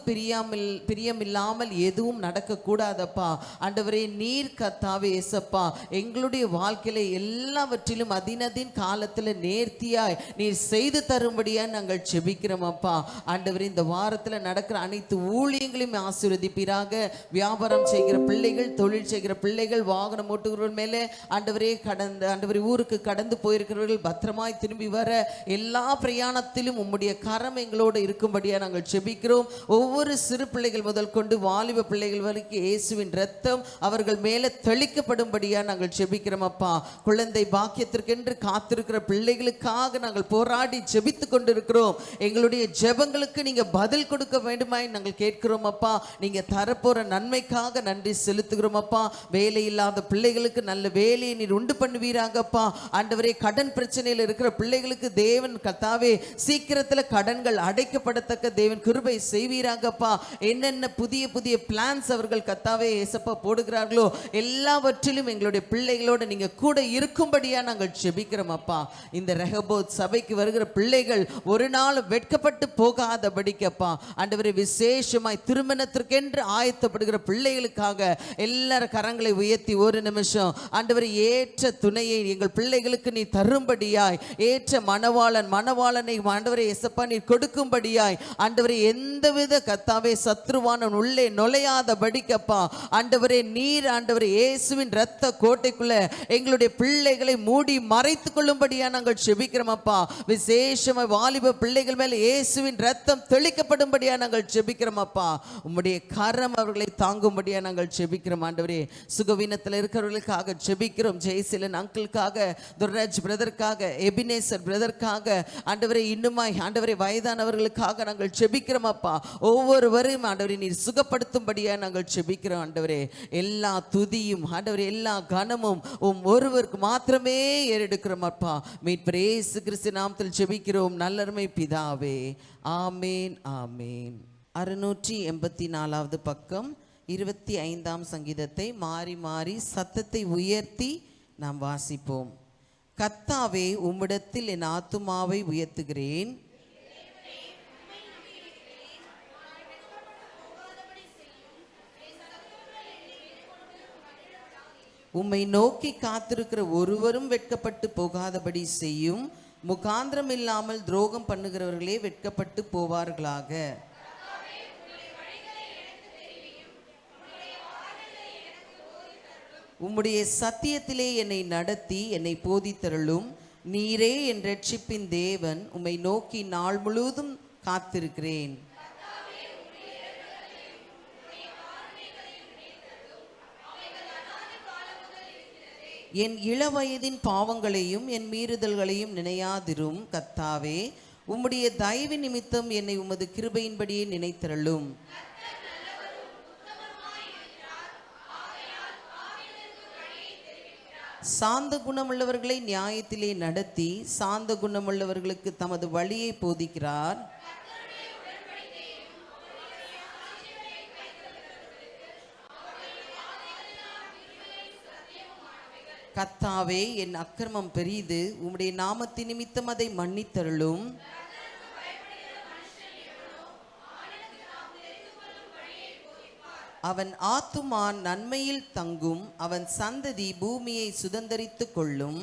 பிரியமில்லாமல் எதுவும் நடக்கக்கூடாதப்பா. ஆண்டவரே நீர் கர்த்தாவே இயேசப்பா எங்களுடைய வாழ்க்கையில எல்லாவற்றிலும் அதினதின் காலத்தில் நேர்த்தியாய் நீர் செய்து தரும்படியா நாங்கள் செபிக்கிறோம் அப்பா. ஆண்டவரே இந்த வாரத்தில் நடக்கிற அனைத்து ஊழியங்களையும் ஆசீர்வதிப்பீராக. வியாபாரம் செய்கிற பிள்ளைகள், தொழில் செய்கிற பிள்ளைகள், வாகனம் ஓட்டுகிறவர்கள் மேலே ஆண்டவரே ஆண்டவரே ஊருக்கு கடந்து போயிருக்கிறவர்கள் பத்திரமாய் திரும்பி வர எல்லா பிரயாணத்திலும் உம்முடைய கரம் எங்களோடு இருக்கும்படியா நாங்கள் செபிக்கிறோம். ஒவ்வொரு சிறு பிள்ளைகள் முதல் கொண்டு வாலிப பிள்ளைகள் வரைக்கும் இயேசுவின் இரத்தம் அவர்கள் மேலே தெளிக்கப்படும்படியா நாங்கள் செபிக்கிறோம் அப்பா. குழந்தை பாக்கியத்திற்கென்று காத்திருக்கிற பிள்ளைகளுக்காக நாங்கள் போராடி ஜெபித்து கொண்டிருக்கிறோம். எங்களுடைய ஜெபங்களுக்கு நீங்க பதில் கொடுக்க வேண்டுமாய் நாங்கள் கேட்கிறோம் அப்பா. நீங்க தரப்போற நன்மைக்காக நன்றி செலுத்துகிறோம் அப்பா. வேலை இல்லாத பிள்ளைகளுக்கு நல்ல வேலையை நீர் உண்டு பண்ணுவீராங்கப்பா. ஆண்டவரே கடன் பிரச்சனையில் இருக்கிற பிள்ளைகளுக்கு தேவன் கர்த்தாவே சீக்கிரத்தில் கடன்கள் அடைக்கப்படத்தக்க தேவன் கிருபை செய்வீராங்கப்பா. என்னென்ன புதிய புதிய பிளான்ஸ் அவர்கள் கர்த்தாவே ஏசப்பா போடுகிறார்களோ எல்லாவற்றிலும் எங்களுடைய பிள்ளைகளோடு நீங்க கூட கூட இருக்கும்படியா நாங்கள் ஜெபிக்கிறோம் அப்பா. இந்த ரெஹோபோத் சபைக்கு வருகிற பிள்ளைகள் ஒரு நாள் வெட்கப்பட்டு போகாதபடிக்கப்பா ஆண்டவரே, விசேஷமாய் திருமணத்திற்கென்று ஆயத்தப்படுகிற பிள்ளைகளுக்காக எல்லார கரங்களை உயர்த்தி ஒரு நிமிஷம் ஆண்டவரே, ஏற்ற துணையை எங்கள் பிள்ளைகளுக்கு நீ தரும்படியாய், ஏற்ற மணவாளனை ஆண்டவரே இயேசப்பா நீ கொடுக்கும்படியாய் ஆண்டவரே, எந்தவித கர்த்தாவே சத்ருவானன் உள்ளே நுழையாதபடிக்கப்பா ஆண்டவரே, நீர் ஆண்டவரே இயேசுவின் இரத்த கோட்டைக்குள்ள எங்களுடைய பிள்ளைகளை மூடி மறைத்துக் கொள்ளும்படியா நாங்கள் ஜெபிக்கிறோம் அப்பா. விசேஷமாய் வாலிப பிள்ளைகள் மேல் இயேசுவின் இரத்தம் தெளிக்கப்படும்படியா நாங்கள் ஜெபிக்கிறோம் அப்பா. உம்முடைய கரம் அவர்களை தாங்கும்படியா நாங்கள் ஜெபிக்கிறோம் ஆண்டவரே. சுகவீனத்தில் இருக்கிறவர்களுக்காக ஜெபிக்கிறோம். ஜெயசீலன் அங்கிளுக்காக, துர்ராஜ் பிரதருக்காக, எபினேசர் பிரதருக்காக ஆண்டவரே, இன்னுமாய் ஆண்டவரே வயதானவர்களுக்காக நாங்கள் ஜெபிக்கிறோம் அப்பா. ஒவ்வொருவரையும் ஆண்டவரே நீர் சுகப்படுத்தும்படியா நாங்கள் ஜெபிக்கிறோம் ஆண்டவரே. எல்லா துதியும் ஆண்டவரே, எல்லா கனமும் ஒருவருக்கு மாத்திரமே ஏறெடுக்கிறோம் அப்பா. மீட்பர் இயேசு கிறிஸ்து நாமத்தில் ஜெபிக்கிறோம் நல்லருமை பிதாவே, ஆமேன் ஆமேன். 684வது பக்கம் 25ஆம் சங்கீதத்தை மாறி மாறி சத்தத்தை உயர்த்தி நாம் வாசிப்போம். கர்த்தாவே, உம்மிடத்தில் என் ஆத்துமாவை உயர்த்துகிறேன். உம்மை நோக்கி காத்திருக்கிற ஒருவரும் வெட்கப்பட்டு போகாதபடி செய்யும். முகாந்திரம் இல்லாமல் துரோகம் பண்ணுகிறவர்களே வெட்கப்பட்டு போவார்களாக. உம்முடைய சத்தியத்திலே என்னை நடத்தி என்னை போதித்தருளும். நீரே என் இரட்சிப்பின் தேவன். உம்மை நோக்கி நாள் முழுவதும் காத்திருக்கிறேன். என் இளவயதின் பாவங்களையும் என் மீறுதல்களையும் நினையாதிரும். கர்த்தாவே, உம்முடைய தயவு நிமித்தம் என்னை உமது கிருபையின்படியே நினைத்தருளும். சாந்த குணமுள்ளவர்களை நியாயத்திலே நடத்தி சாந்த குணமுள்ளவர்களுக்கு தமது வழியை போதிக்கிறார். கர்த்தாவே, என் அக்கிரமம் பெரிது. உம்முடைய நாமத்தின் நிமித்தம் அதை மன்னித்தருளும். அவன் ஆத்துமா நன்மையில் தங்கும். அவன் சந்ததி பூமியை சுதந்தரித்துக் கொள்ளும்.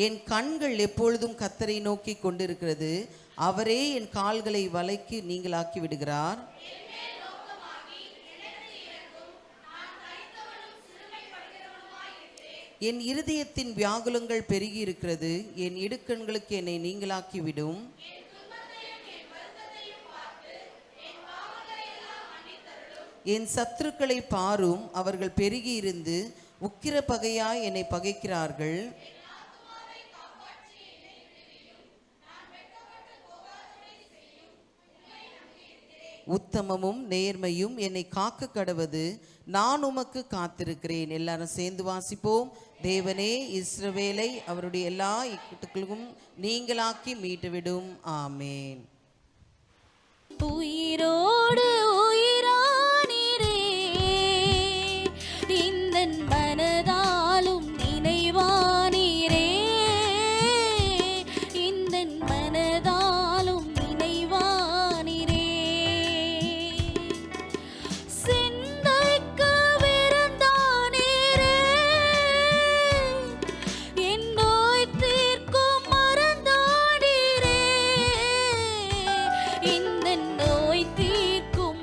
என் கண்கள் எப்பொழுதும் கர்த்தரை நோக்கி கொண்டிருக்கிறது. அவரே என் கால்களை வலைக்கு நீங்களாக்கி விடுகிறார். என் இருதயத்தின் வியாகுலங்கள் பெருகி இருக்கிறது. என் இடுக்கண்களுக்கு என்னை நீங்களாக்கி விடும். என் சத்துருக்களை பாரும். அவர்கள் பெருகி இருந்து உக்கிர பகையாய் என்னை பகைக்கிறார்கள். உத்தமமும் நேர்மையும் என்னை காக்க கடவது. நான் உமக்கு காத்திருக்கிறேன். எல்லாரும் சேர்ந்து வாசிப்போம். தேவனே, இஸ்ரவேலை அவருடைய எல்லா இக்கட்டுகளுக்கும் நீங்களாக்கி மீட்டுவிடும். ஆமேன். உயிரோடு உயிரானீரே, இந்த மனதாலும் நினைவானீரே, இந்த மனதாலும் நினைவானீரே. சிந்தைக்கு விருந்தானீரே, என் நோய் தீர்க்கும் மறந்தானீரே, இந்த நோய் தீர்க்கும்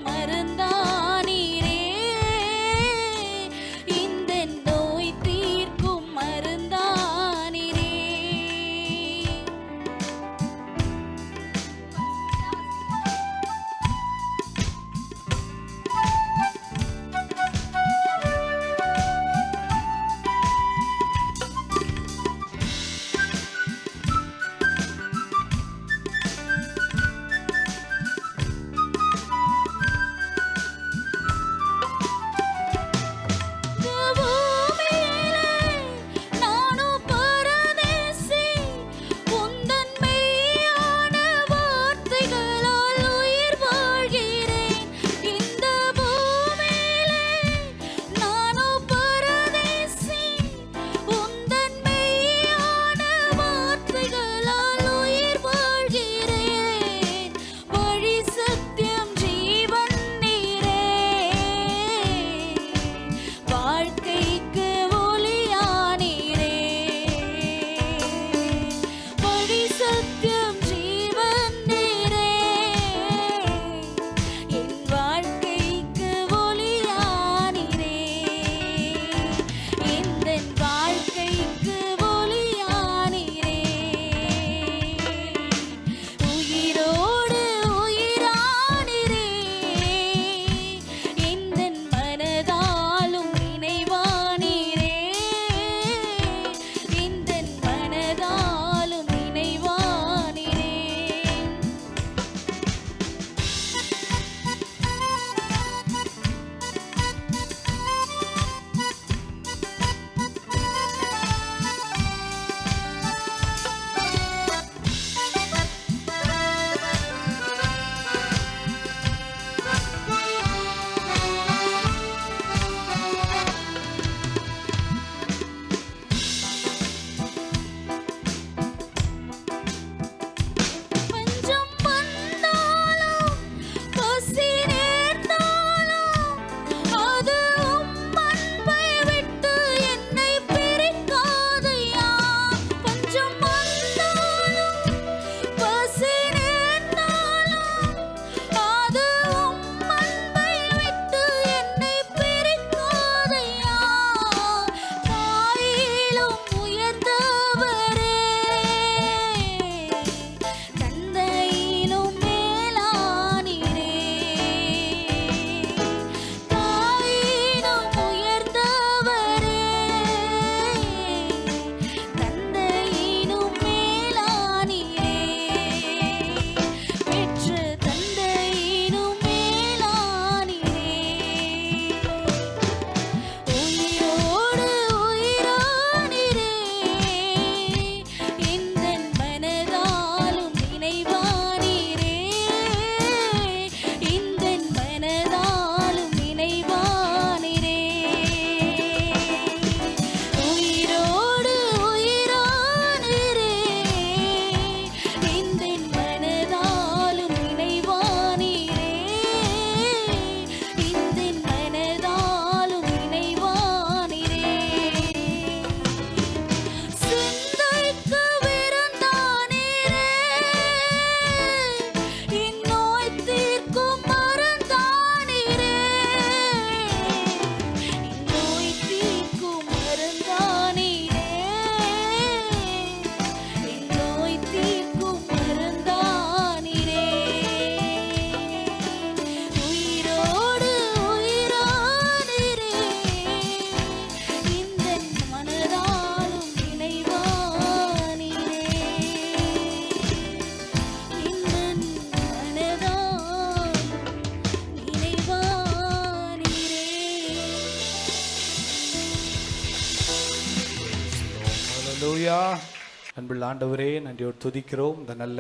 அன்புள்ள ஆண்டவரே, நன்றியோடு துதிக்கிறோம். இந்த நல்ல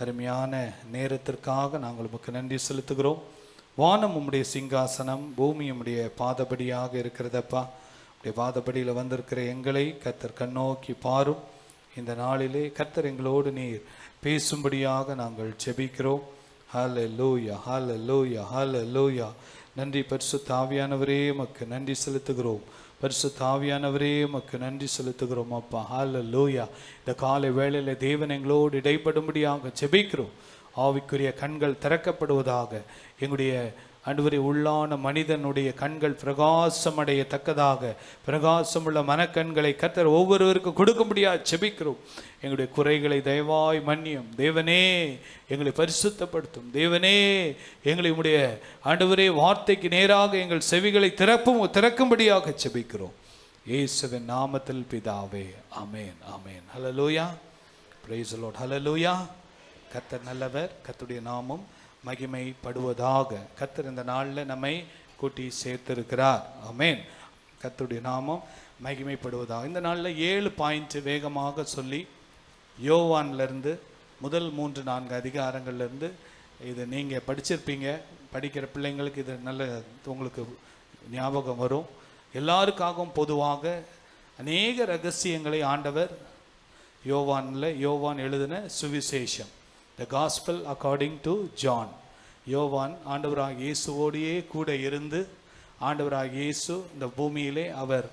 அருமையான நேரத்திற்காக நாங்கள் உமக்கு நன்றி செலுத்துகிறோம். வானம் உம்முடைய சிங்காசனம், பூமி உம்முடைய பாதபடியாக இருக்கிறதப்பா. உடைய பாதபடியில் வந்திருக்கிற எங்களை கர்த்தர் கண்ணோக்கி பாரும். இந்த நாளிலே கர்த்தர் எங்களோடு நீர் பேசும்படியாக நாங்கள் ஜெபிக்கிறோம். ஹல்லேலூயா, ஹல்லேலூயா, ஹல்லேலூயா. நன்றி பரிசுத்த ஆவியானவரே, உமக்கு நன்றி செலுத்துகிறோம். பரிசுத்த ஆவியானவரே, உமக்கு நன்றி செலுத்துகிறோம் அப்பா. ஹல்லேலூயா. இந்த காலை வேளையில் தேவன் எங்களோடு இடைப்படும்படியாக ஜெபிக்கிறோம். ஆவிக்குரிய கண்கள் திறக்கப்படுவதாக. எங்களுடைய ஆண்டவரே, உள்ளான மனிதனுடைய கண்கள் பிரகாசமடையத்தக்கதாக பிரகாசமுள்ள மனக்கண்களை கர்த்தர் ஒவ்வொருவருக்கும் கொடுக்கும்படியாக ஜெபிக்கிறோம். எங்களுடைய குறைகளை தயவாய் மன்னியும் தேவனே. எங்களை பரிசுத்தப்படுத்தும் தேவனே. எங்களை உம்முடைய ஆண்டவரே வார்த்தைக்கு நேராக எங்கள் செவிகளை திறக்கும்படியாக ஜெபிக்கிறோம். இயேசுவின் நாமத்தில் பிதாவே, ஆமென், ஆமென். ஹல்லேலூயா, பிரைஸ் தி லார்ட். ஹல்லேலூயா. கர்த்தர் நல்லவர், கர்த்தருடைய நாமம் மகிமைப்படுவதாக. கர்த்தர் இந்த நாளில் நம்மை கூட்டி சேர்த்திருக்கிறார். ஆமென். கர்த்தருடைய நாமம் மகிமைப்படுவதாக. இந்த நாளில் 7 பாயிண்ட் வேகமாக சொல்லி யோவான்லேருந்து முதல் 3-4 அதிகாரங்கள்லேருந்து இது நீங்கள் படிச்சிருப்பீங்க. படிக்கிற பிள்ளைங்களுக்கு இது நல்ல உங்களுக்கு ஞாபகம் வரும். எல்லாருக்காகவும் பொதுவாக அநேக ரகசியங்களை ஆண்டவர் யோவான் எழுதின சுவிசேஷம், the gospel according to John. யோவான் ஆண்டவராக இயேசுவோடையே கூட இருந்து ஆண்டவராக இயேசு இந்த பூமியிலே அவர்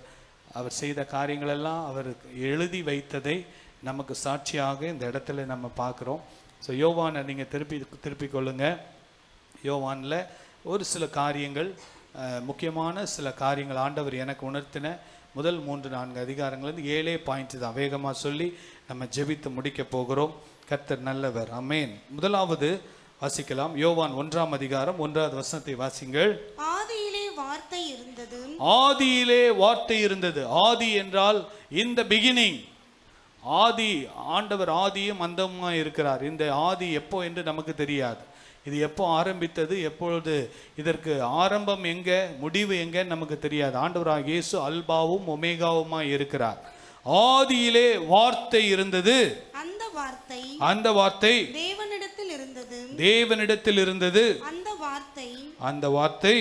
செய்த காரியங்களெல்லாம் அவர் எழுதி வைத்ததை நமக்கு சாட்சியாக இந்த இடத்துல நம்ம பார்க்குறோம். ஸோ யோவானை நீங்கள் திருப்பிக் கொள்ளுங்க. யோவானில் ஒரு சில காரியங்கள், முக்கியமான சில காரியங்கள் ஆண்டவர் எனக்கு உணர்த்தின முதல் 3-4 அதிகாரங்கள்லேருந்து 7 பாயிண்ட் தான் வேகமாக சொல்லி நம்ம ஜெபித்து முடிக்க போகிறோம். கர்த்தர் நல்லவர். ஆமென். முதலாவது வாசிக்கலாம். யோவான் 1ஆம் அதிகாரம் 1வது வசனத்தை வாசிங்கள். ஆதியிலே வார்த்தை இருந்தது. ஆதியிலே வார்த்தை இருந்தது. ஆதி என்றால் இன் தி பிகினிங். ஆதி, ஆண்டவர் ஆதியும் அந்தமுமா இருக்கிறார். இந்த ஆதி எப்போ என்று நமக்கு தெரியாது. இது எப்போ ஆரம்பித்தது, எப்பொழுது இதற்கு ஆரம்பம் எங்கே, முடிவு எங்கன்னு நமக்கு தெரியாது. ஆண்டவராக இயேசு அல்பாவும் ஒமேகாவுமா இருக்கிறார். ஆதியிலே வார்த்தை இருந்தது. அந்த வார்த்தை தேவனிடத்தில் இருந்தது. அந்த வார்த்தை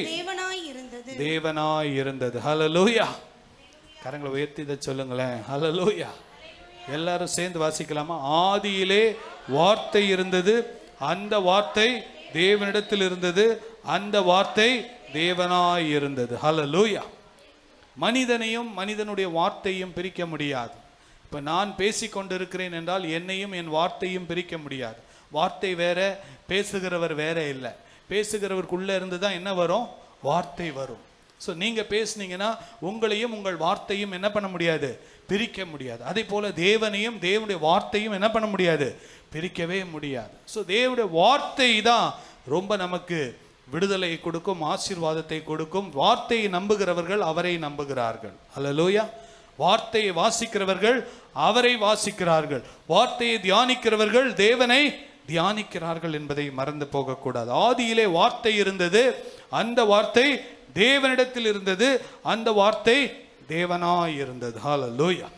தேவனாய் இருந்தது. ஹல்லேலூயா. கரங்களை உயர்த்தி இதை சொல்லுங்களேன். ஹல்லேலூயா. எல்லாரும் சேர்ந்து வாசிக்கலாமா? ஆதியிலே வார்த்தை இருந்தது, அந்த வார்த்தை தேவனிடத்தில் இருந்தது, அந்த வார்த்தை தேவனாய் இருந்தது. ஹல்லேலூயா. மனிதனையும் மனிதனுடைய வார்த்தையும் பிரிக்க முடியாது. இப்போ நான் பேசிக்கொண்டிருக்கிறேன் என்றால் என்னையும் என் வார்த்தையும் பிரிக்க முடியாது. வார்த்தை வேற, பேசுகிறவர் வேற இல்லை. பேசுகிறவருக்குள்ளே இருந்து தான் என்ன வரும்? வார்த்தை வரும். ஸோ நீங்கள் பேசுனீங்கன்னா உங்களையும் உங்கள் வார்த்தையும் என்ன பண்ண முடியாது? பிரிக்க முடியாது. அதே போல் தேவனையும் தேவனுடைய வார்த்தையும் என்ன பண்ண முடியாது? பிரிக்கவே முடியாது. ஸோ தேவனுடைய வார்த்தை தான் ரொம்ப நமக்கு விடுதலை கொடுக்கும், ஆசீர்வாதத்தை கொடுக்கும். வார்த்தையை நம்புகிறவர்கள் அவரை நம்புகிறார்கள். ஹல்லேலூயா. வார்த்தையை வாசிக்கிறவர்கள் அவரை வாசிக்கிறார்கள். வார்த்தையை தியானிக்கிறவர்கள் தேவனை தியானிக்கிறார்கள் என்பதை மறந்து போகக்கூடாது. ஆதியிலே வார்த்தை இருந்தது, அந்த வார்த்தை தேவனிடத்தில் இருந்தது, அந்த வார்த்தை தேவனாய் இருந்தது. ஹல்லேலூயா.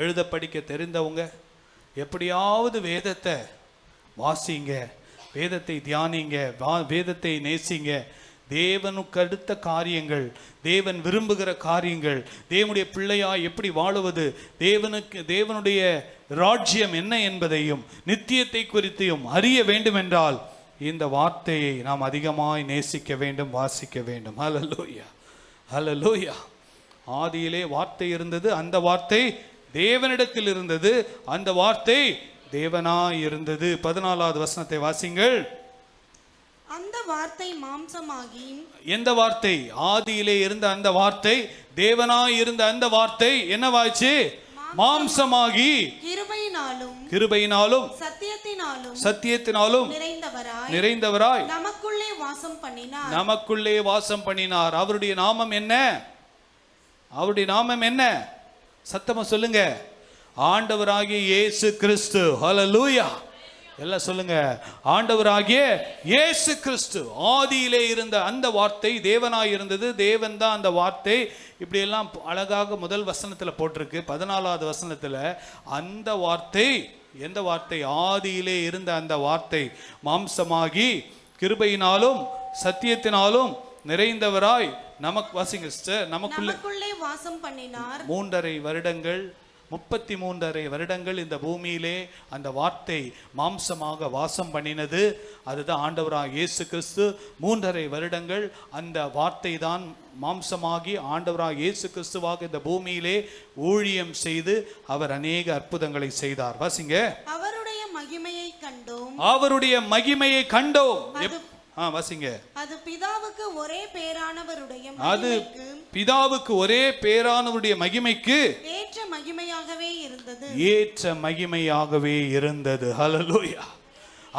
எழுத படிக்க தெரிந்தவங்க எப்படியாவது வேதத்தை வாசிங்க, வேதத்தை தியானிங்க, வேதத்தை நேசிங்க. தேவனுக்கு அடுத்த காரியங்கள், தேவன் விரும்புகிற காரியங்கள், தேவனுடைய பிள்ளையாய் எப்படி வாழுவது, தேவனுடைய ராஜ்யம் என்ன என்பதையும் நித்தியத்தை குறித்தையும் அறிய வேண்டும் என்றால் இந்த வார்த்தையை நாம் அதிகமாய் நேசிக்க வேண்டும், வாசிக்க வேண்டும். ஹல்லேலூயா, ஹல்லேலூயா. ஆதியிலே வார்த்தை இருந்தது, அந்த வார்த்தை தேவனிடத்தில் இருந்தது, அந்த வார்த்தை தேவனாய் இருந்தது. 14வது வசனத்தை வாசிங்கள். அந்த வார்த்தை மாம்சமாகி. எந்த வார்த்தை? ஆதியிலே இருந்த அந்த வார்த்தை, தேவனாய் இருந்த அந்த வார்த்தை என்னவாச்சு? மாம்சமாகி கிருபையினாலும் சத்தியத்தினாலும் நிறைந்தவராய் நமக்குள்ளே வாசம் பண்ணினார். அவருடைய நாமம் என்ன? அவருடைய நாமம் என்ன? சத்தமா சொல்லுங்க. ஆண்டவராகிய இயேசு கிறிஸ்து. ஹல்லேலூயா. எல்லாம் சொல்லுங்க. ஆண்டவராகிய இயேசு கிறிஸ்து. ஆதியிலே இருந்த அந்த வார்த்தை தேவனாய் இருந்தது, தேவன் தான் அந்த வார்த்தை. இப்படி எல்லாம் அழகாக முதல் வசனத்தில் போட்டிருக்கு. 14வது வசனத்தில் அந்த வார்த்தை, எந்த வார்த்தை? ஆதியிலே இருந்த அந்த வார்த்தை மாம்சமாகி கிருபையினாலும் சத்தியத்தினாலும் நிறைந்தவராய் நமக்கு, வாசிங்க சிஸ்டர், நமக்குள்ளே வாசம் பண்ணினார். 3.5 வருடங்கள், 33.5 வருடங்கள் இந்த பூமியிலே அந்த வார்த்தை மாம்சமாக வாசம் பண்ணினது. அதுதான் ஆண்டவராக இயேசு கிறிஸ்து. 3.5 வருடங்கள் அந்த வார்த்தை தான் மாம்சமாகி ஆண்டவராக இயேசு கிறிஸ்துவாக இந்த பூமியிலே ஊழியம் செய்து அவர் அநேக அற்புதங்களை செய்தார். வாசிங்க. அவருடைய மகிமையை கண்டோம். அவருடைய மகிமையை கண்டோம். வாசிங்க. அது பிதாவுக்கு ஒரே பேரானவருடைய மகிமைக்கு, பிதாவுக்கு ஒரே பேரானவருடைய மகிமைக்கு ஏற்ற மகிமையாகவே இருந்தது. ஏற்ற மகிமையாகவே இருந்தது. ஹல்லேலூயா.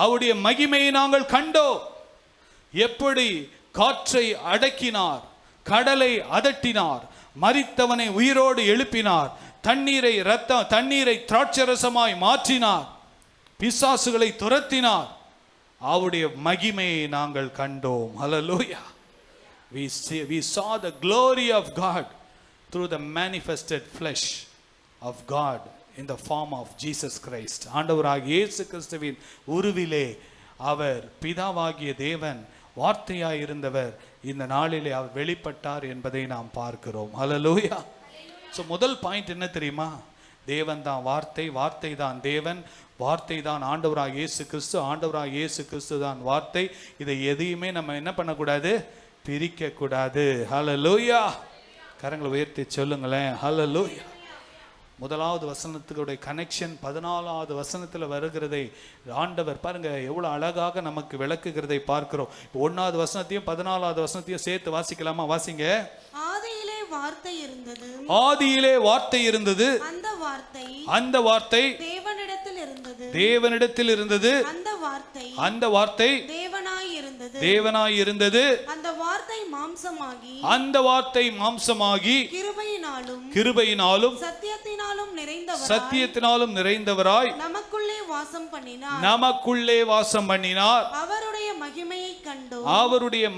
அவருடைய மகிமையை நாங்கள் கண்டோம். எப்படி காற்றை அடக்கினார், கடலை அதட்டினார், மரித்தவனை உயிரோடு எழுப்பினார், தண்ணீரை திராட்சரசமாய் மாற்றினார், பிசாசுகளை துரத்தினார். அவருடைய மகிமையை நாங்கள் கண்டோம். ஹல்லேலூயா. We saw the glory of God through the manifested flesh of God in the form of Jesus Christ. ஆண்டவராகிய இயேசு கிறிஸ்துவின் உருவிலே அவர் பிதாவாகிய தேவன் வார்த்தையாய் இருந்தவர் இந்த நாளிலே அவர் வெளிப்பட்டார் என்பதை நாம் பார்க்கிறோம். ஹல்லேலூயா. ஸோ முதல் பாயிண்ட் என்ன தெரியுமா? தேவன் தான் வார்த்தை, வார்த்தை தான் தேவன், வார்த்தை தான் ஆண்டவராக இயேசு கிறிஸ்து, ஆண்டவராக இயேசு கிறிஸ்து தான் வார்த்தை. இதை எதையுமே நம்ம என்ன பண்ணக்கூடாது? பிரிக்க கூடாது. ஹல்லேலூயா. கரங்களை உயர்த்தி சொல்லுங்களேன். ஹல்லேலூயா. முதலாவது வசனத்துடைய கனெக்ஷன் 14வது வசனத்தில் வருகிறதை ஆண்டவர் பாருங்க எவ்வளவு அழகாக நமக்கு விளக்குகிறதை பார்க்கிறோம். 1வது வசனத்தையும் 14வது வசனத்தையும் சேர்த்து வாசிக்கலாமா? வாசிங்க. ஆதியிலே வார்த்தை இருந்தது. ஆதியிலே வார்த்தை இருந்தது. அந்த வார்த்தை தேவனிடத்தில் இருந்தது. தேவனிடத்தில் இருந்தது. அந்த வார்த்தை தேவனாய் இருந்தது. அந்த வார்த்தை மாம்சமாகி கிருபையினாலும் சத்தியத்தினாலும் நிறைந்தவராய் நமக்குள்ளே வாசம் பண்ணினார். அவருடைய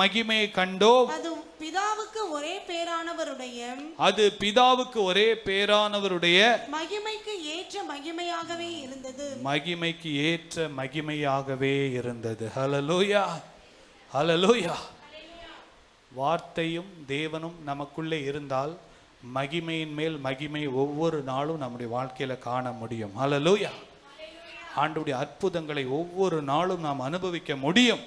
மகிமையை கண்டோம். அது பிதாவுக்கு ஒரே பேரானவருடைய மகிமைக்கு ஏற்ற மகிமையாகவே இருந்தது. ஹல்லேலூயா. ஹல்லேலூயா. வார்த்தையும் தேவனும் நமக்குள்ளே இருந்தால் மகிமையின் மேல் மகிமை ஒவ்வொரு நாளும் நம்முடைய வாழ்க்கையில காண முடியும். ஹல்லேலூயா. ஆண்டவருடைய அற்புதங்களை ஒவ்வொரு நாளும் நாம் அனுபவிக்க முடியும்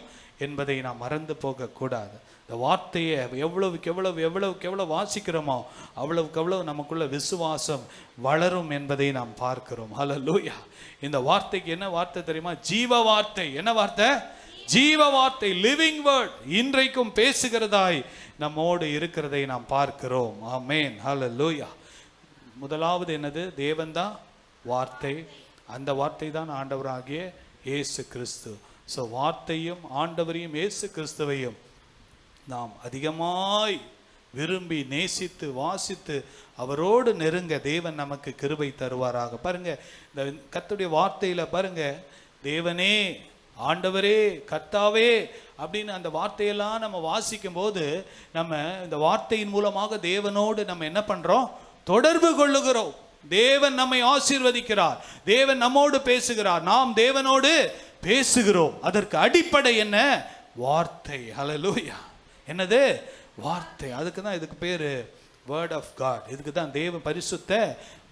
என்பதை நாம் மறந்து போக கூடாது. இந்த வார்த்தையை எவ்வளவு வாசிக்கிறோமோ அவ்வளவுக்கு அவ்வளவு நமக்குள்ள விசுவாசம் வளரும் என்பதை நாம் பார்க்கிறோம். ஹல்லேலூயா. இந்த வார்த்தைக்கு என்ன வார்த்தை தெரியுமா? ஜீவ வார்த்தை. என்ன வார்த்தை? ஜீவ வார்த்தை, லிவிங் வேர்ட். இன்றைக்கும் பேசுகிறதாய் நம்மோடு இருக்கிறதை நாம் பார்க்கிறோம். ஆமென். ஹல்லேலூயா. முதலாவது என்னது? தேவன் தான் வார்த்தை. அந்த வார்த்தை தான் ஆண்டவராகிய இயேசு கிறிஸ்து. ஸோ வார்த்தையும் ஆண்டவரையும் இயேசு கிறிஸ்துவையும் நாம் அதிகமாய் விரும்பி நேசித்து வாசித்து அவரோடு நெருங்க தேவன் நமக்கு கிருபை தருவாராக. பாருங்க, இந்த கர்த்தருடைய வார்த்தையில பாருங்க, தேவனே, ஆண்டவரே, கர்த்தாவே அப்படின்னு அந்த வார்த்தையெல்லாம் நம்ம வாசிக்கும் போது நம்ம இந்த வார்த்தையின் மூலமாக தேவனோடு நம்ம என்ன பண்றோம்? தொடர்பு கொள்ளுகிறோம். தேவன் நம்மை ஆசீர்வதிக்கிறார், தேவன் நம்மோடு பேசுகிறார், நாம் தேவனோடு பேசுகிறோம். அதற்கு அடிப்படை என்ன? வார்த்தை. ஹல்லேலூயா. என்னது? வார்த்தை. அதுக்கு தான் இதுக்கு பேரு வேர்ட் ஆஃப் காட். இதுக்கு தான் தேவ பரிசுத்த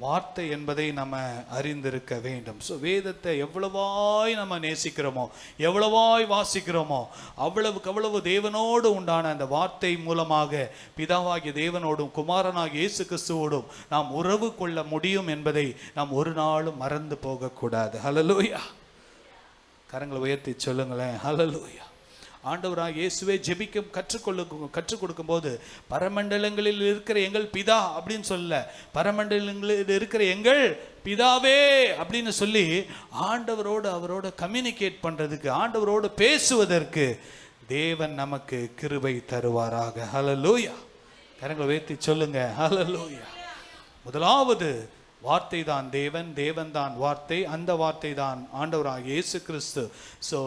வார்த்தை என்பதை நம்ம அறிந்திருக்க வேண்டும். ஸோ வேதத்தை எவ்வளவாய் நம்ம நேசிக்கிறோமோ, எவ்வளவாய் வாசிக்கிறோமோ, அவ்வளவுக்கு அவ்வளவு தேவனோடு உண்டான அந்த வார்த்தை மூலமாக பிதாவாகிய தேவனோடும் குமாரனாகிய இயேசு கிறிஸ்துவோடும் நாம் உறவு கொள்ள முடியும் என்பதை நாம் ஒரு நாளும் மறந்து போகக்கூடாது. ஹல்லேலூயா. கரங்களை உயர்த்தி சொல்லுங்களேன். ஹல்லேலூயா. ஆண்டவராக இயேசுவே ஜெபிக்க கற்றுக் கொடுக்கும் போது பரமண்டலங்களில் இருக்கிற எங்கள் பிதா அப்படின்னு சொல்ல, பரமண்டலங்களில் இருக்கிற எங்கள் பிதாவே அப்படின்னு சொல்லி அவரோட கம்யூனிகேட் பண்றதுக்கு, ஆண்டவரோடு பேசுவதற்கு தேவன் நமக்கு கிருபை தருவாராக. ஹல்லேலூயா. கரங்களை உயர்த்தி சொல்லுங்க. ஹல்லேலூயா. முதலாவது வார்த்தை தான் தேவன், தேவன் தான் வார்த்தை, அந்த வார்த்தை தான் ஆண்டவராக இயேசு கிறிஸ்து. ஸோ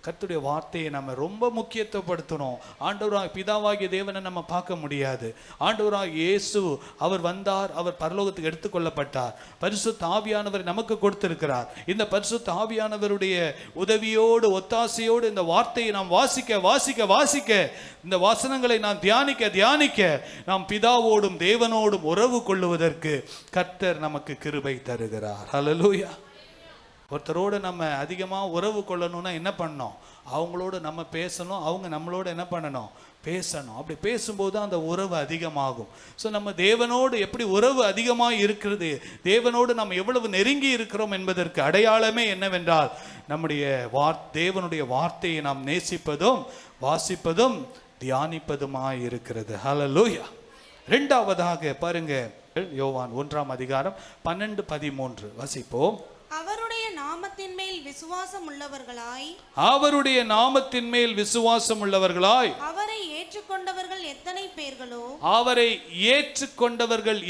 கர்த்தருடைய வார்த்தையை நம்ம ரொம்ப முக்கியத்துவப்படுத்தணும். ஆண்டவராக பிதாவாகிய தேவனை நம்ம பார்க்க முடியாது. ஆண்டவராக இயேசு அவர் வந்தார், அவர் பரலோகத்துக்கு எடுத்துக்கொள்ளப்பட்டார், பரிசுத்த ஆவியானவர் நமக்கு கொடுத்திருக்கிறார். இந்த பரிசுத்த ஆவியானவருடைய உதவியோடு ஒத்தாசையோடு இந்த வார்த்தையை நாம் வாசிக்க வாசிக்க வாசிக்க, இந்த வசனங்களை நாம் தியானிக்க தியானிக்க, நாம் பிதாவோடும் தேவனோடும் உறவு கொள்ளுவதற்கு கர்த்தர் நமக்கு கிருபை தருகிறார். ஹல்லேலூயா. ஒருத்தரோடு நம்ம அதிகமாக உறவு கொள்ளணும்னா என்ன பண்ணணும்? அவங்களோட நம்ம பேசணும், அவங்க நம்மளோட என்ன பண்ணணும்? பேசணும். அப்படி பேசும்போது அந்த உறவு அதிகமாகும். ஸோ நம்ம தேவனோடு எப்படி உறவு அதிகமாக இருக்கிறது, தேவனோடு நம்ம எவ்வளவு நெருங்கி இருக்கிறோம் என்பதற்கு அடையாளமே என்னவென்றால் நம்முடைய தேவனுடைய வார்த்தையை நாம் நேசிப்பதும் வாசிப்பதும் தியானிப்பதுமாய் இருக்கிறது. ஹல்லேலூயா. இரண்டாவதாக பாருங்க, யோவான் 1:12-13 வசிப்போம். அவருடைய நாமத்தின் மேல் விசுவாசம் உள்ளவர்களாய், அவருடைய நாமத்தின் மேல் விசுவாசம் உள்ளவர்களாய், அவரை ஏற்றுக்கொண்டவர்கள் எத்தனை பேர்களோ, அவரை ஏற்றுக்கொண்டவர்கள்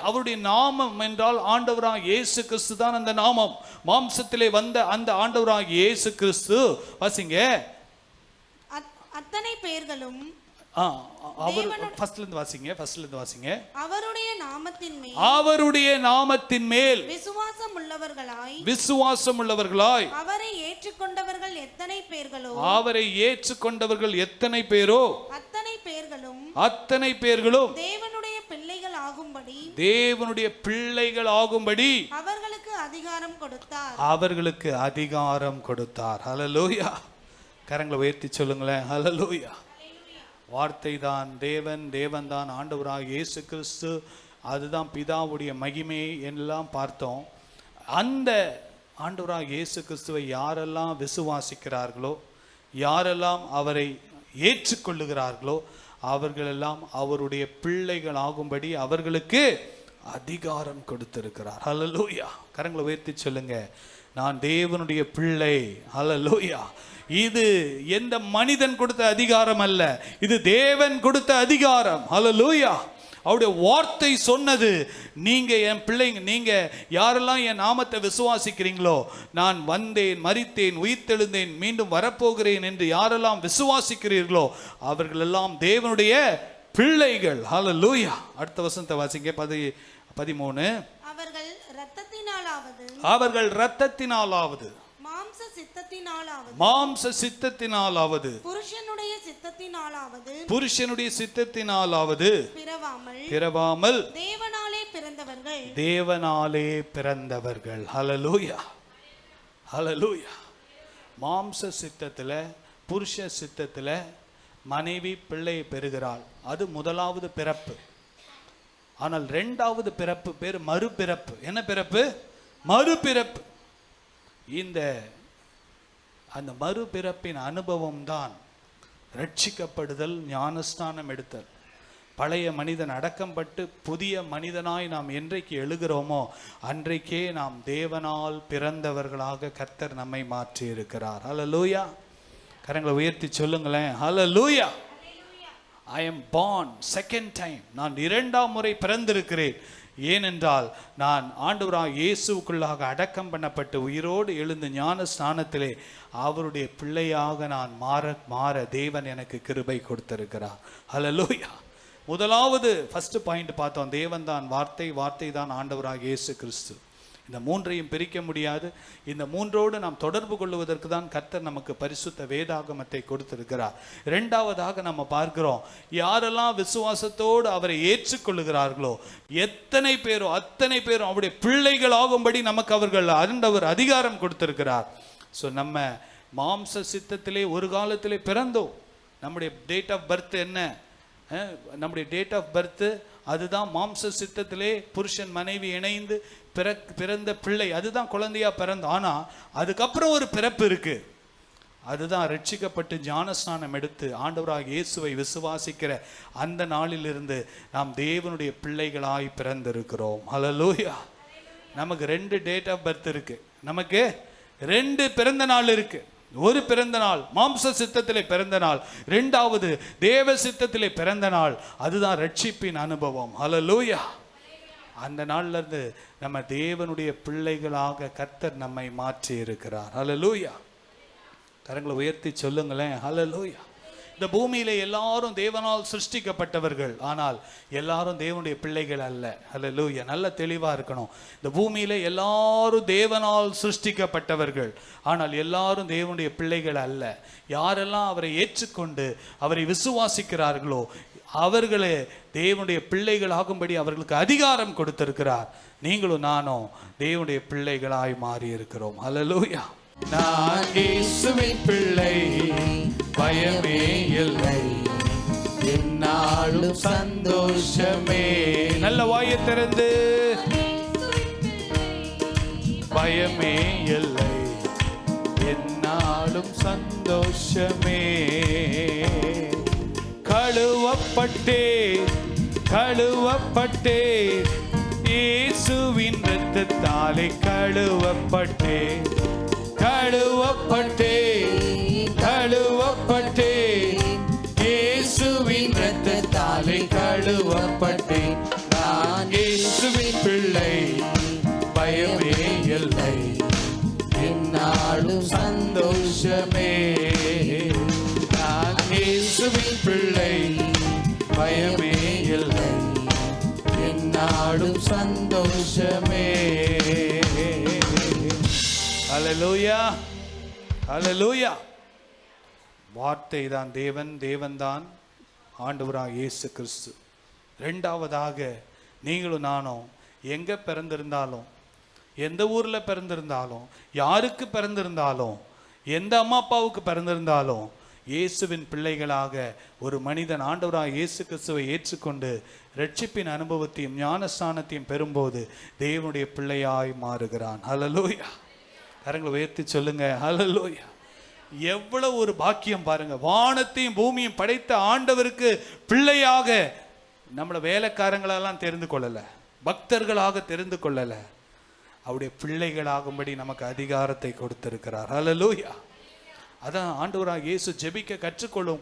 அவருடைய நாமம் என்றால் ஆண்டவராக இயேசு கிறிஸ்து தான் அந்த நாமம். மாம்சத்திலே வந்த அந்த ஆண்டவராக இயேசு கிறிஸ்து, வாசிங்க, அத்தனை பேர்களும் அவருடைய நாமத்தின் மேல் விசுவாசம் உள்ளவர்களாய், அவரை ஏற்றுக்கொண்டவர்கள் எத்தனை பேர்களோ, அவரை ஏற்றுக்கொண்டவர்கள் எத்தனை பேரோ அத்தனை பேர்களும் தேவனுடைய பிள்ளைகள் ஆகும்படி அவர்களுக்கு அதிகாரம் கொடுத்தார். ஹல்லேலூயா. கரங்களை உயர்த்தி சொல்லுங்களேன். ஹல்லேலூயா. வார்த்தை தான் தேவன், தேவன் தான் ஆண்டவராக இயேசு கிறிஸ்து, அதுதான் பிதாவுடைய மகிமை எல்லாம் பார்த்தோம். அந்த ஆண்டவராக இயேசு கிறிஸ்துவை யாரெல்லாம் விசுவாசிக்கிறார்களோ, யாரெல்லாம் அவரை ஏற்றுக்கொள்ளுகிறார்களோ, அவர்களெல்லாம் அவருடைய பிள்ளைகள் ஆகும்படி அவர்களுக்கு அதிகாரம் கொடுத்திருக்கிறார். ஹல்லேலூயா. கரங்களை உயர்த்தி சொல்லுங்க, நான் தேவனுடைய பிள்ளை. ஹல்லேலூயா. இது எந்த மனிதன் கொடுத்த அதிகாரம் அல்ல, இது தேவன் கொடுத்த அதிகாரம். ஹல்லேலூயா. அவருடைய வார்த்தை சொன்னது, நீங்க என் பிள்ளைங்க, நீங்க யாரெல்லாம் என் நாமத்தை விசுவாசிக்கிறீங்களோ, நான் வந்தேன், மரித்தேன், உயிர்த்தெழுந்தேன், மீண்டும் வரப்போகிறேன் என்று யாரெல்லாம் விசுவாசிக்கிறீர்களோ அவர்களெல்லாம் தேவனுடைய பிள்ளைகள். ஹல்லேலூயா. அடுத்த வசனத்தை வாசிங்க, 13. அவர்கள் இரத்தத்தினாலாவது மாம்ச சித்தத்தினாலாவது புருஷனுடைய சித்தத்தினாலாவது பிறவாமல் தேவனாலே பிறந்தவர்கள். ஹல்லேலூயா. ஹல்லேலூயா. மாம்ச சித்தத்தில், புருஷ சித்தத்தில் மனைவி பிள்ளையை பெறுகிறாள், அது முதலாவது பிறப்பு. ஆனால் இரண்டாவது பிறப்பு பேர் மறுபிறப்பு. என்ன பிறப்பு? மறுபிறப்பு. அந்த மறுபிறப்பின் அனுபவம் தான் ரட்சிக்கப்படுதல், ஞானஸ்நானம் எடுத்தல். பழைய மனிதன் அடக்கம்பட்டு புதிய மனிதனாய் நாம் என்றைக்கு எழுகிறோமோ அன்றைக்கே நாம் தேவனால் பிறந்தவர்களாக கர்த்தர் நம்மை மாற்றி இருக்கிறார். ஹல்லேலூயா. கரங்களை உயர்த்தி சொல்லுங்களேன். ஹல்லேலூயா. I am born second time. நான் இரண்டாம் முறை பிறந்திருக்கிறேன். ஏனென்றால் நான் ஆண்டவராக இயேசுவுக்குள்ளாக அடக்கம் பண்ணப்பட்டு உயிரோடு எழுந்த ஞான ஸ்நானத்திலே அவருடைய பிள்ளையாக நான் மாற தேவன் எனக்கு கிருபை கொடுத்திருக்கிறார். ஹல்லேலூயா. முதலாவது ஃபர்ஸ்ட் பாயிண்ட் பார்த்தோம், தேவன் தான் வார்த்தை, வார்த்தை தான் ஆண்டவராக இயேசு கிறிஸ்து. இந்த மூன்றையும் பிரிக்க முடியாது. இந்த மூன்றோடு நாம் தொடர்பு கொள்வதற்கு தான் கர்த்தர் நமக்கு பரிசுத்த வேதாகமத்தை கொடுத்திருக்கிறார். இரண்டாவதாக நம்ம பார்க்கிறோம், யாரெல்லாம் விசுவாசத்தோடு அவரை ஏற்றுக்கொள்ளுகிறார்களோ எத்தனை பேரோ அத்தனை பேரும் அவருடைய பிள்ளைகள் ஆகும்படி நமக்கு அவர் அதிகாரம் கொடுத்திருக்கிறார். ஸோ நம்ம மாம்ச சித்தத்திலே ஒரு காலத்திலே பிறந்தோம். நம்முடைய டேட் ஆஃப் பர்த் என்ன? நம்முடைய டேட் ஆஃப் பர்த் அதுதான் மாம்ச சித்தத்திலே புருஷன் மனைவி இணைந்து பிறந்த பிள்ளை, அதுதான் குழந்தையா பிறந்தோம். ஆனால் அதுக்கப்புறம் ஒரு பிறப்பு இருக்கு, அதுதான் ரட்சிக்கப்பட்டு ஞானஸ்நானம் எடுத்து ஆண்டவராக இயேசுவை விசுவாசிக்கிற அந்த நாளிலிருந்து நாம் தேவனுடைய பிள்ளைகளாய் பிறந்திருக்கிறோம். ஹல்லேலூயா. நமக்கு 2 டேட் ஆஃப் பர்த் இருக்கு, நமக்கு 2 பிறந்த நாள் இருக்கு. ஒரு பிறந்த நாள் மாம்ச சித்தத்திலே பிறந்த நாள், இரண்டாவது தேவ சித்தத்திலே பிறந்த நாள், அதுதான் ரட்சிப்பின் அனுபவம். ஹல்லேலூயா. அந்த நாள்ல இருந்து நம்ம தேவனுடைய பிள்ளைகளாக கர்த்தர் நம்மை மாற்றி இருக்கிறார். ஹல்லேலூயா. கரங்களை உயர்த்தி சொல்லுங்களேன், ஹல்லேலூயா. இந்த பூமியில எல்லாரும் தேவனால் சிருஷ்டிக்கப்பட்டவர்கள், ஆனால் எல்லாரும் தேவனுடைய பிள்ளைகள் அல்ல. ஹல்லேலூயா. நல்ல தெளிவா இருக்கணும். இந்த பூமியில எல்லாரும் தேவனால் சிருஷ்டிக்கப்பட்டவர்கள், ஆனால் எல்லாரும் தேவனுடைய பிள்ளைகள் அல்ல. யாரெல்லாம் அவரை ஏற்றுக்கொண்டு அவரை விசுவாசிக்கிறார்களோ அவர்களே தேவனுடைய பிள்ளைகள் ஆகும்படி அவர்களுக்கு அதிகாரம் கொடுத்திருக்கிறார். நீங்களும் நானும் தேவனுடைய பிள்ளைகளாய் மாறி இருக்கிறோம். ஹல்லேலூயா. நான் இயேசுவின் பிள்ளை, பயமே இல்லை, என்னாலும் சந்தோஷமே. நல்ல வாயை திறந்து, பயமே இல்லை, என்னாலும் சந்தோஷமே. கழுவப்பட்டே கழுவப்பட்டே இயேசுவின் இரத்தத்தாலே கழுவப்பட்டே கழுவப்பட்டே கழுவப்பட்டே இயேசுவின் இரத்தத்தாலே கழுவப்பட்டே. நான் இயேசுவின் பிள்ளை, பயமே இல்லை, என்னாலும் சந்தோஷமே. நான் இயேசுவின் பிள்ளை, பயமே இல்லை, என்னாலும் சந்தோஷமே. ஹல்லேலூயா, ஹல்லேலூயா. வார்த்தை தான் தேவன், தேவன் தான் ஆண்டவராக இயேசு கிறிஸ்து. ரெண்டாவதாக, நீங்களும் நானும் எங்கே பிறந்திருந்தாலும், எந்த ஊரில் பிறந்திருந்தாலும், யாருக்கு பிறந்திருந்தாலும், எந்த அம்மா அப்பாவுக்கு பிறந்திருந்தாலும், இயேசுவின் பிள்ளைகளாக ஒரு மனிதன் ஆண்டவராக இயேசு கிறிஸ்துவை ஏற்றுக்கொண்டு ரட்சிப்பின் அனுபவத்தையும் ஞானஸ்தானத்தையும் பெறும்போது தேவனுடைய பிள்ளையாய் மாறுகிறான். ஹல்லேலூயா. கரங்களை உயர்த்தி சொல்லுங்க, ஹல்லேலூயா. எவ்வளவு ஒரு பாக்கியம் பாருங்க. வானத்தையும் பூமியும் படைத்த ஆண்டவருக்கு பிள்ளையாக நம்மளை வேலைக்காரங்களெல்லாம் தெரிந்து கொள்ளலை, பக்தர்களாக தெரிந்து கொள்ளலை, அவருடைய பிள்ளைகளாகும்படி நமக்கு அதிகாரத்தை கொடுத்திருக்கிறார். ஹல்லேலூயா. அதான் ஆண்டவராக இயேசு ஜெபிக்க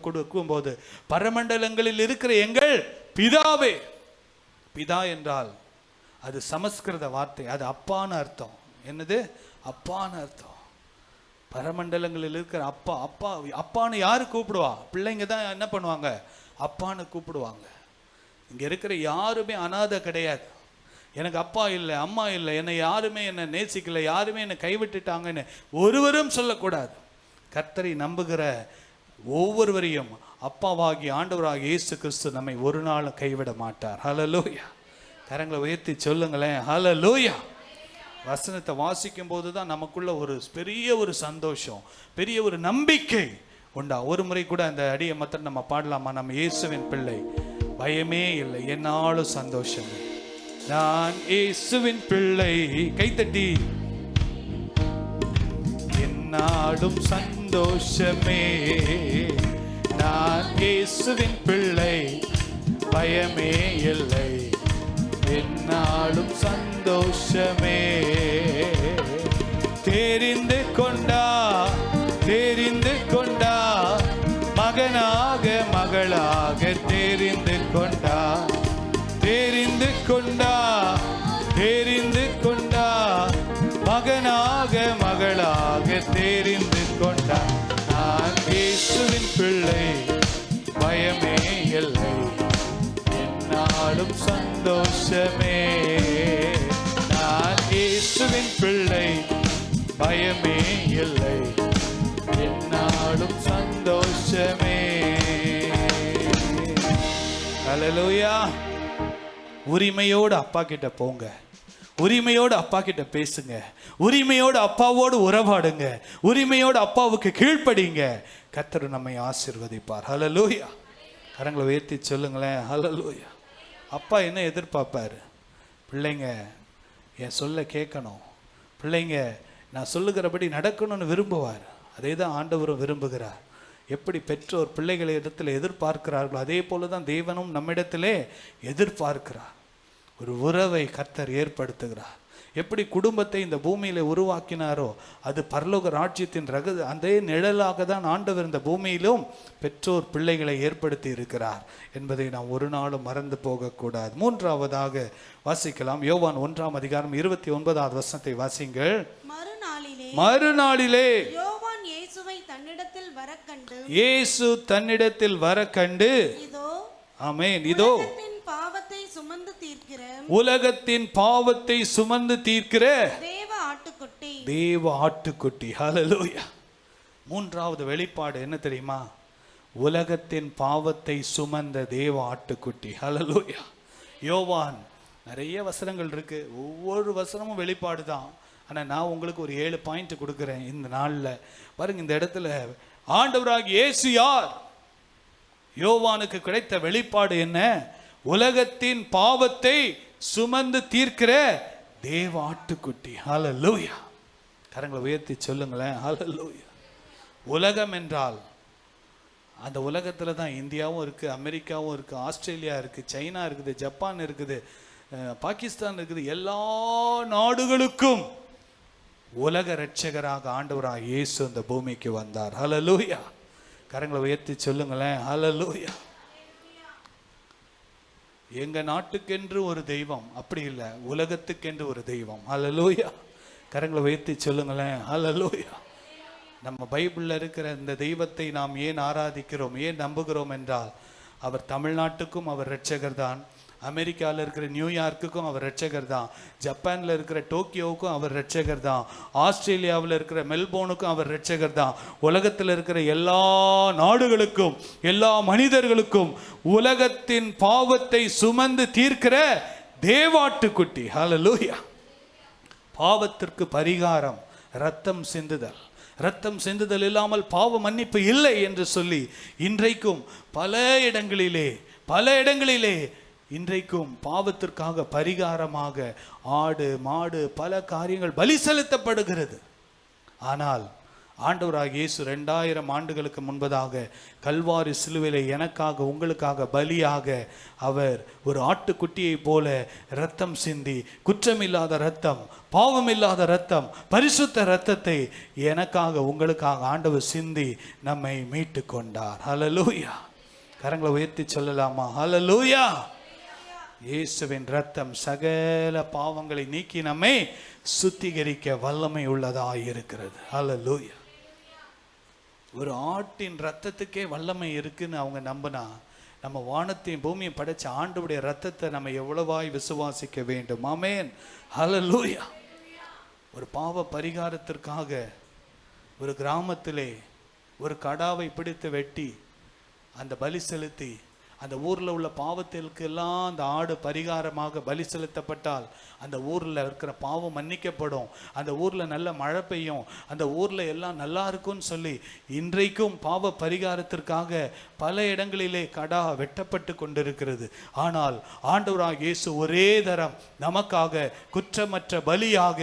கொடுக்கும் போது, பரமண்டலங்களில் இருக்கிற எங்கள் பிதாவே. பிதா என்றால் அது சமஸ்கிருத வார்த்தை, அது அப்பான்னு அர்த்தம். என்னது? அப்பான்னு அர்த்தம். பரமண்டலங்களில் இருக்கிற அப்பா. அப்பா அப்பான்னு யாரு கூப்பிடுவா? பிள்ளைங்க தான் என்ன பண்ணுவாங்க? அப்பான்னு கூப்பிடுவாங்க. இங்கே இருக்கிற யாருமே அனாதை கிடையாது. எனக்கு அப்பா இல்லை, அம்மா இல்லை, என்னை யாருமே என்னை நேசிக்கலை, யாருமே என்னை கைவிட்டுட்டாங்கன்னு ஒருவரும் சொல்லக்கூடாது. கர்த்தரை நம்புகிற ஒவ்வொருவரையும் அப்பாவாகி ஆண்டவராக இயேசு கிறிஸ்து நம்மை ஒரு நாளும் கைவிட மாட்டார். ஹல்லேலூயா. கரங்களை உயர்த்தி சொல்லுங்களேன், ஹல்லேலூயா. வசனத்தை வாசிக்கும் போது தான் நமக்குள்ள ஒரு பெரிய ஒரு சந்தோஷம், பெரிய ஒரு நம்பிக்கை உண்டா. ஒரு முறை கூட அந்த அடியை மாத்திரம் நம்ம பாடலாமா? நம்ம இயேசுவின் பிள்ளை, பயமே இல்லை, என்னாலும் சந்தோஷமே. நான் இயேசுவின் பிள்ளை, கைத்தட்டி, என்னாலும் சந்தோஷமே. நான் இயேசுவின் பிள்ளை, பயமே இல்லை, என்னாலும் சந்தோஷமே. தெரிந்து கொண்டா தெரிந்து கொண்டா, மகனாக மகளாக தெரிந்து கொண்டா, தெரிந்து கொண்டா தெரிந்து கொண்டா, மகனாக மகளாக தெரிந்து கொண்டா. நான் இயேசுவின் பிள்ளை, பயமே இல்லை, என்னாலும் சந்தோஷமே. நான் இயேசுவின் பிள்ளை, பயமே இல்லை, என்னாலும் சந்தோஷமே. ஹல்லேலூயா. உரிமையோடு அப்பா கிட்ட போங்க, உரிமையோடு அப்பா கிட்ட பேசுங்க, உரிமையோடு அப்பாவோடு உறவாடுங்க, உரிமையோடு அப்பாவுக்கு கீழ்ப்படிங்க. கர்த்தர் நம்மை ஆசீர்வதிப்பார். ஹல்லேலூயா. கரங்களை உயர்த்தி சொல்லுங்களேன், ஹல்லேலூயா. அப்பா என்ன எதிர்பார்ப்பார்? பிள்ளைங்க என் சொல்ல கேட்கணும், பிள்ளைங்க நான் சொல்லுகிறபடி நடக்கணும்னு விரும்புவார். அதே தான் ஆண்டவரும் விரும்புகிறார். எப்படி பெற்றோர் பிள்ளைகளை இடத்துல எதிர்பார்க்கிறார்களோ அதே போல தான் தேவனும் நம்மிடத்திலே எதிர்பார்க்கிறார். ஒரு உறவை கர்த்தர் ஏற்படுத்துகிறார். எப்படி குடும்பத்தை இந்த பூமியில உருவாக்கினாரோ அது பரலோக ராஜ்யத்தின் அதே நிழலாக தான் ஆண்டவர் இந்த பூமியிலும் பெற்றோர் பிள்ளைகளை ஏற்படுத்தி இருக்கிறார் என்பதை நாம் ஒரு நாளும் மறந்து போகக்கூடாது. மூன்றாவதாக வாசிக்கலாம். யோவான் 1:29 வாசிங்கள். மறுநாளிலே இயேசு தன்னிடத்தில் வர கண்டு ஆமென், இதோ உலகத்தின் பாவத்தை சுமந்து தீர்க்கிற தேவ ஆட்டுக்குட்டி. ஹல்லேலூயா. மூன்றாவது வெளிப்பாடு என்ன தெரியுமா? உலகத்தின் பாவத்தை சுமந்த தேவ ஆட்டுக்குட்டி. ஹல்லேலூயா. யோவான் நிறைய வசனங்கள் இருக்கு, ஒவ்வொரு வசனமும் வெளிப்பாடு தான். ஆனா நான் உங்களுக்கு ஒரு 7 பாயிண்ட் கொடுக்குறேன் இந்த நாள்ல. பாருங்க, இந்த இடத்துல ஆண்டவராகிய இயேசு யார்? யோவானுக்கு கிடைத்த வெளிப்பாடு என்ன? உலகத்தின் பாவத்தை சுமந்து தீர்க்கிற தேவ ஆட்டுக்குட்டி. ஹல்லேலூயா. கரங்களை உயர்த்தி சொல்லுங்களேன், ஹல்லேலூயா. உலகம் என்றால் அந்த உலகத்துல தான் இந்தியாவும் இருக்கு, அமெரிக்காவும் இருக்கு, ஆஸ்திரேலியா இருக்கு, சைனா இருக்குது, ஜப்பான் இருக்குது, பாகிஸ்தான் இருக்குது. எல்லா நாடுகளுக்கும் உலக இரட்சகராக ஆண்டவராக இயேசு இந்த பூமிக்கு வந்தார். ஹல்லேலூயா. கரங்களை உயர்த்தி சொல்லுங்களேன், ஹல்லேலூயா. எங்க நாட்டுக்கென்று ஒரு தெய்வம் அப்படி இல்லை, உலகத்துக்கென்று ஒரு தெய்வம். ஹல்லேலூயா. கரங்களை உயர்த்தி சொல்லுங்களேன், ஹல்லேலூயா. நம்ம பைபிள்ல இருக்கிற இந்த தெய்வத்தை நாம் ஏன் ஆராதிக்கிறோம், ஏன் நம்புகிறோம் என்றால் அவர் தமிழ்நாட்டுக்கும் அவர் இரட்சகர் தான், அமெரிக்காவில் இருக்கிற நியூயார்க்குக்கும் அவர் இரட்சகர் தான், ஜப்பானில் இருக்கிற டோக்கியோவுக்கும் அவர் இரட்சகர் தான், ஆஸ்திரேலியாவில் இருக்கிற மெல்போர்னுக்கும் அவர் இரட்சகர் தான். உலகத்தில் இருக்கிற எல்லா நாடுகளுக்கும் எல்லா மனிதர்களுக்கும் உலகத்தின் பாவத்தை சுமந்து தீர்க்கிற தேவாட்டுக்குட்டி. ஹல்லேலூயா. பாவத்திற்கு பரிகாரம் இரத்தம் சிந்துதல். இரத்தம் சிந்துதல் இல்லாமல் பாவ மன்னிப்பு இல்லை என்று சொல்லி இன்றைக்கும் பல இடங்களிலே இன்றைக்கும் பாவத்திற்காக பரிகாரமாக ஆடு மாடு பல காரியங்கள் பலி செலுத்தப்படுகிறது. ஆனால் ஆண்டவராகிய இயேசு 2000 ஆண்டுகளுக்கு முன்பதாக கல்வாரி சிலுவையிலே எனக்காக உங்களுக்காக பலியாக அவர் ஒரு ஆட்டுக்குட்டியை போல இரத்தம் சிந்தி, குற்றமில்லாத இரத்தம், பாவமில்லாத இரத்தம், பரிசுத்த இரத்தத்தை எனக்காக உங்களுக்காக ஆண்டவர் சிந்தி நம்மை மீட்டு கொண்டார். ஹல்லேலூயா. கரங்களை உயர்த்தி சொல்லலாமா? ஹல்லேலூயா. இயேசுவின் இரத்தம் சகல பாவங்களை நீக்கி நம்மை சுத்திகரிக்க வல்லமை உள்ளதாய் இருக்கிறது. ஹல்லேலூயா. ஒரு ஆட்டின் இரத்தத்துக்கே வல்லமை இருக்குன்னு அவங்க நம்பினா நம்ம வானத்தையும் பூமியை படைச்ச ஆண்டவருடைய இரத்தத்தை நம்ம எவ்வளவாய் விசுவாசிக்க வேண்டும். ஆமென். ஹல்லேலூயா. ஒரு பாவ பரிகாரத்திற்காக ஒரு கிராமத்திலே ஒரு கடாவை பிடித்து வெட்டி அந்த பலி செலுத்தி அந்த ஊரில் உள்ள பாவத்திற்கெல்லாம் அந்த ஆடு பரிகாரமாக பலி செலுத்தப்பட்டால் அந்த ஊரில் இருக்கிற பாவம் மன்னிக்கப்படும், அந்த ஊரில் நல்ல மழை பெய்யும், அந்த ஊரில் எல்லாம் நல்லா இருக்கும்னு சொல்லி இன்றைக்கும் பாவ பரிகாரத்திற்காக பல இடங்களிலே கடா வெட்டப்பட்டு கொண்டிருக்கிறது. ஆனால் ஆண்டவராகிய இயேசு ஒரே தரம் நமக்காக குற்றமற்ற பலியாக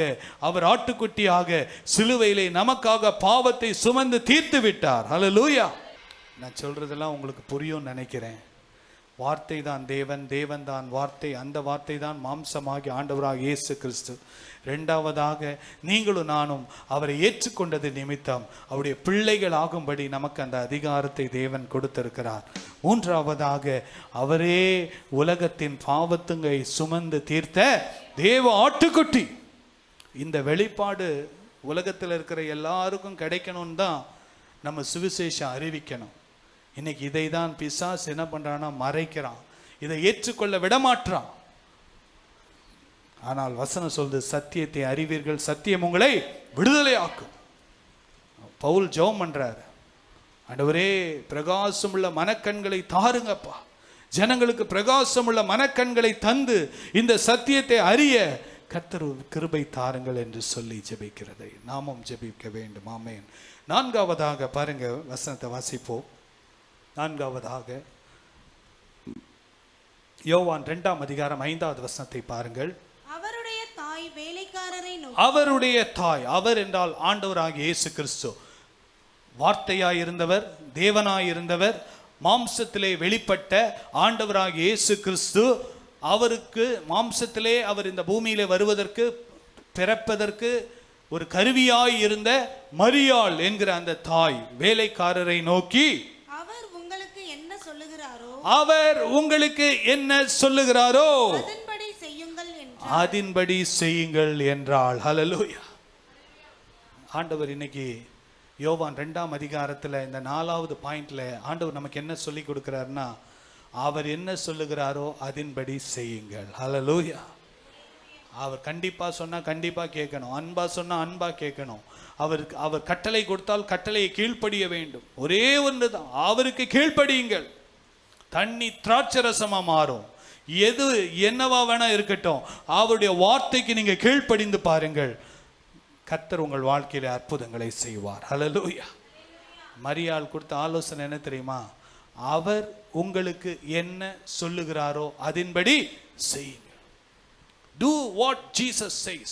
அவர் ஆட்டுக்குட்டியாக சிலுவையிலே நமக்காக பாவத்தை சுமந்து தீர்த்து விட்டார். ஹல்லேலூயா. நான் சொல்றதெல்லாம் உங்களுக்கு புரியும்னு நினைக்கிறேன். வார்த்தை தான் தேவன், தேவன் தான் வார்த்தை, அந்த வார்த்தை தான் மாம்சமாகி ஆண்டவராக இயேசு கிறிஸ்து. இரண்டாவதாக நீங்களும் நானும் அவரை ஏற்றுக்கொண்டது நிமித்தம் அவருடைய பிள்ளைகள் ஆகும்படி நமக்கு அந்த அதிகாரத்தை தேவன் கொடுத்திருக்கிறார். மூன்றாவதாக அவரே உலகத்தின் பாவத்துங்கை சுமந்து தீர்த்த தேவ ஆட்டுக்குட்டி. இந்த வெளிப்பாடு உலகத்தில் இருக்கிற எல்லாருக்கும் கிடைக்கணும்னு தான் நம்ம சுவிசேஷம் அறிவிக்கணும். இன்னைக்கு இதை தான் பிசாசு என்ன பண்றான்னா மறைக்கிறான், இதை ஏற்றுக்கொள்ள விடமாற்றான். ஆனால் வசனம் சொல்லுது, சத்தியத்தை அறிவீர்கள், சத்தியம் உங்களை விடுதலை ஆக்கும். பவுல் ஜெபம் பண்றாரு, ஆண்டவரே பிரகாசமுள்ள மனக்கண்களை தாருங்கப்பா, ஜனங்களுக்கு பிரகாசமுள்ள மனக்கண்களை தந்து இந்த சத்தியத்தை அறிய கர்த்தர் கிருபை தாருங்கள் என்று சொல்லி ஜெபிக்கிறதை நாமும் ஜெபிக்க வேண்டும். ஆமென். நான்காவதாக பாருங்க, வசனத்தை வாசிப்போம். நான்காவதாக யோவான் 2:5 வசனத்தை பாருங்கள். அவருடைய தாய் வேலைக்காரரை நோக்கி, அவருடைய தாய், அவர் என்றால் ஆண்டவராகிய இயேசு கிறிஸ்து, வார்த்தையாயிருந்தவர், தேவனாயிருந்தவர், மாம்சத்திலே வெளிப்பட்ட ஆண்டவராகிய இயேசு கிறிஸ்து. அவருக்கு மாம்சத்திலே அவர் இந்த பூமியிலே வருவதற்கு பிறப்பதற்கு ஒரு கருவியாய் இருந்த மரியாள் என்கிற அந்த தாய் வேலைக்காரரை நோக்கி, அவர் உங்களுக்கு என்ன சொல்லுகிறாரோ அவர் உங்களுக்கு என்ன சொல்லுகிறாரோ அதன்படி செய்யுங்கள் என்றார். அதன்படி செய்யுங்கள் என்றாள். ஹல்லேலூயா. ஆண்டவர் இன்னைக்கு யோவான் 2ஆம் அதிகாரத்துல இந்த 4வது பாயிண்ட்ல ஆண்டவர் நமக்கு என்ன சொல்லி கொடுக்கிறாருன்னா, அவர் என்ன சொல்லுகிறாரோ அதன்படி செய்யுங்கள். ஹல்லேலூயா. அவர் கண்டிப்பா சொன்னா கண்டிப்பா கேட்கணும், அன்பா சொன்னா அன்பா கேட்கணும். அவர் கட்டளை கொடுத்தால் கட்டளையை கீழ்ப்படிய வேண்டும். ஒரே ஒன்று தான், அவருக்கு கீழ்ப்படியுங்கள். தண்ணி திராட்சரசமா மாறும். எது என்னவா வேணா இருக்கட்டும், அவருடைய வார்த்தைக்கு நீங்க கீழ்ப்படிந்து பாருங்கள். கர்த்தர் உங்கள் வாழ்க்கையில அற்புதங்களை செய்வார். ஹல்லேலூயா. மரியாள் கொடுத்த ஆலோசனை என்ன தெரியுமா? அவர் உங்களுக்கு என்ன சொல்லுகிறாரோ அதன்படி செய்யுங்க. Do what Jesus says.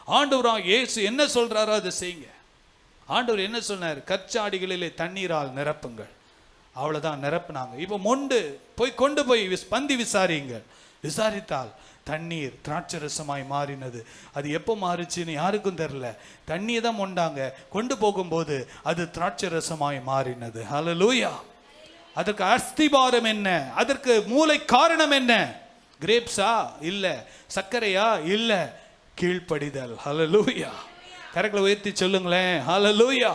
ஆண்டவராகிய இயேசு என்ன சொல்றாரோ அதை செய்யுங்க. ஆண்டவர் என்ன சொன்னார்? கற்சாடிகளிலே தண்ணீரால் நிரப்புங்கள். அவ்வளவுதான், நிரப்புனாங்க. இப்போ மொண்டு போய் கொண்டு போய் பந்தி விசாரியுங்கள். விசாரித்தால் தண்ணீர் திராட்சரசமாய் மாறினது. அது எப்போ மாறிச்சுன்னு யாருக்கும் தெரியல. தண்ணியை தான் மொண்டாங்க, கொண்டு போகும்போது அது திராட்சரசமாய் மாறினது. ஹல்லேலூயா. அதற்கு அஸ்திபாரம் என்ன? அதற்கு மூலை காரணம் என்ன? கிரேப்ஸா? இல்ல. சர்க்கரையா? இல்ல. கீழ்ப்படிதல். ஹல்லேலூயா. கரங்களை உயர்த்தி சொல்லுங்களேன். ஹல்லேலூயா.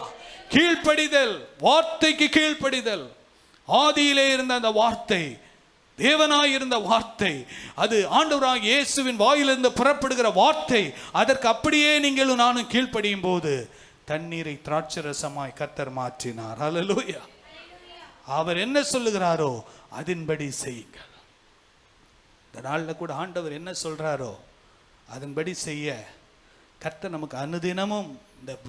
கீழ்ப்படிதல், வார்த்தைக்கு கீழ்ப்படிதல். ஆதியிலே இருந்த அந்த வார்த்தை, தேவனாய் இருந்த வார்த்தை, அது ஆண்டவராகிய இயேசுவின் வாயிலிருந்து புறப்படுகிற வார்த்தை. அதற்கு அப்படியே நீங்களும் நானும் கீழ்ப்படியும் போது தண்ணீரை திராட்சரசமாய் கர்த்தர் மாற்றினார். ஹல்லேலூயா. அவர் என்ன சொல்லுகிறாரோ அதன்படி செய்யுங்கள். இந்த நாளில் கூட ஆண்டவர் என்ன சொல்றாரோ அதன்படி செய்ய கர்த்தர் நமக்கு அனுதினமும்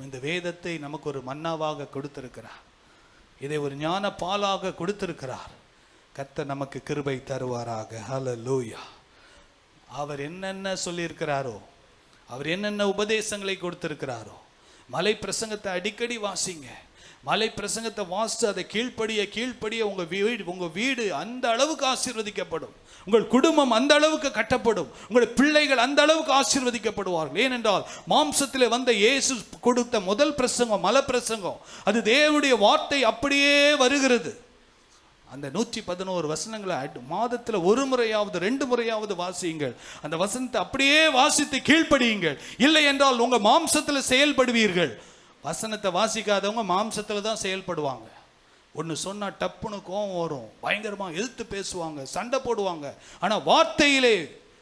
இந்த வேதத்தை நமக்கு ஒரு மன்னாவாக கொடுத்திருக்கிறார். இதை ஒரு ஞான பாலாக கொடுத்திருக்கிறார். கர்த்தர் நமக்கு கிருபை தருவாராக. ஹல்லேலூயா. அவர் என்னென்ன சொல்லியிருக்கிறாரோ, அவர் என்னென்ன உபதேசங்களை கொடுத்திருக்கிறாரோ, மலை பிரசங்கத்தை அடிக்கடி வாசிங்க. மலை பிரசங்கத்தை வாசித்து அதை கீழ்ப்படிய உங்க வீடு அந்த அளவுக்கு ஆசீர்வதிக்கப்படும். உங்கள் குடும்பம் அந்த அளவுக்கு கட்டப்படும். உங்கள் பிள்ளைகள் அந்த அளவுக்கு ஆசீர்வதிக்கப்படுவார்கள். ஏனென்றால் மாம்சத்தில் வந்த இயேசு கொடுத்த முதல் பிரசங்கம் மலை பிரசங்கம். அது தேவனுடைய வார்த்தை அப்படியே வருகிறது. அந்த 111 வசனங்களை மாதத்தில் ஒரு முறையாவது 2 முறையாவது வாசியுங்கள். அந்த வசனத்தை அப்படியே வாசித்து கீழ்ப்படியுங்கள். இல்லை என்றால் உங்க மாம்சத்தில் செயல்படுவீர்கள். வசனத்தை வாசிக்காதவங்க மாம்சத்தில் தான் செயல்படுவாங்க. ஒன்று சொன்னா டப்புன்னு கோவம் வரும், பயங்கரமாக எதிர்த்து பேசுவாங்க, சண்டை போடுவாங்க. ஆனால் வார்த்தையிலே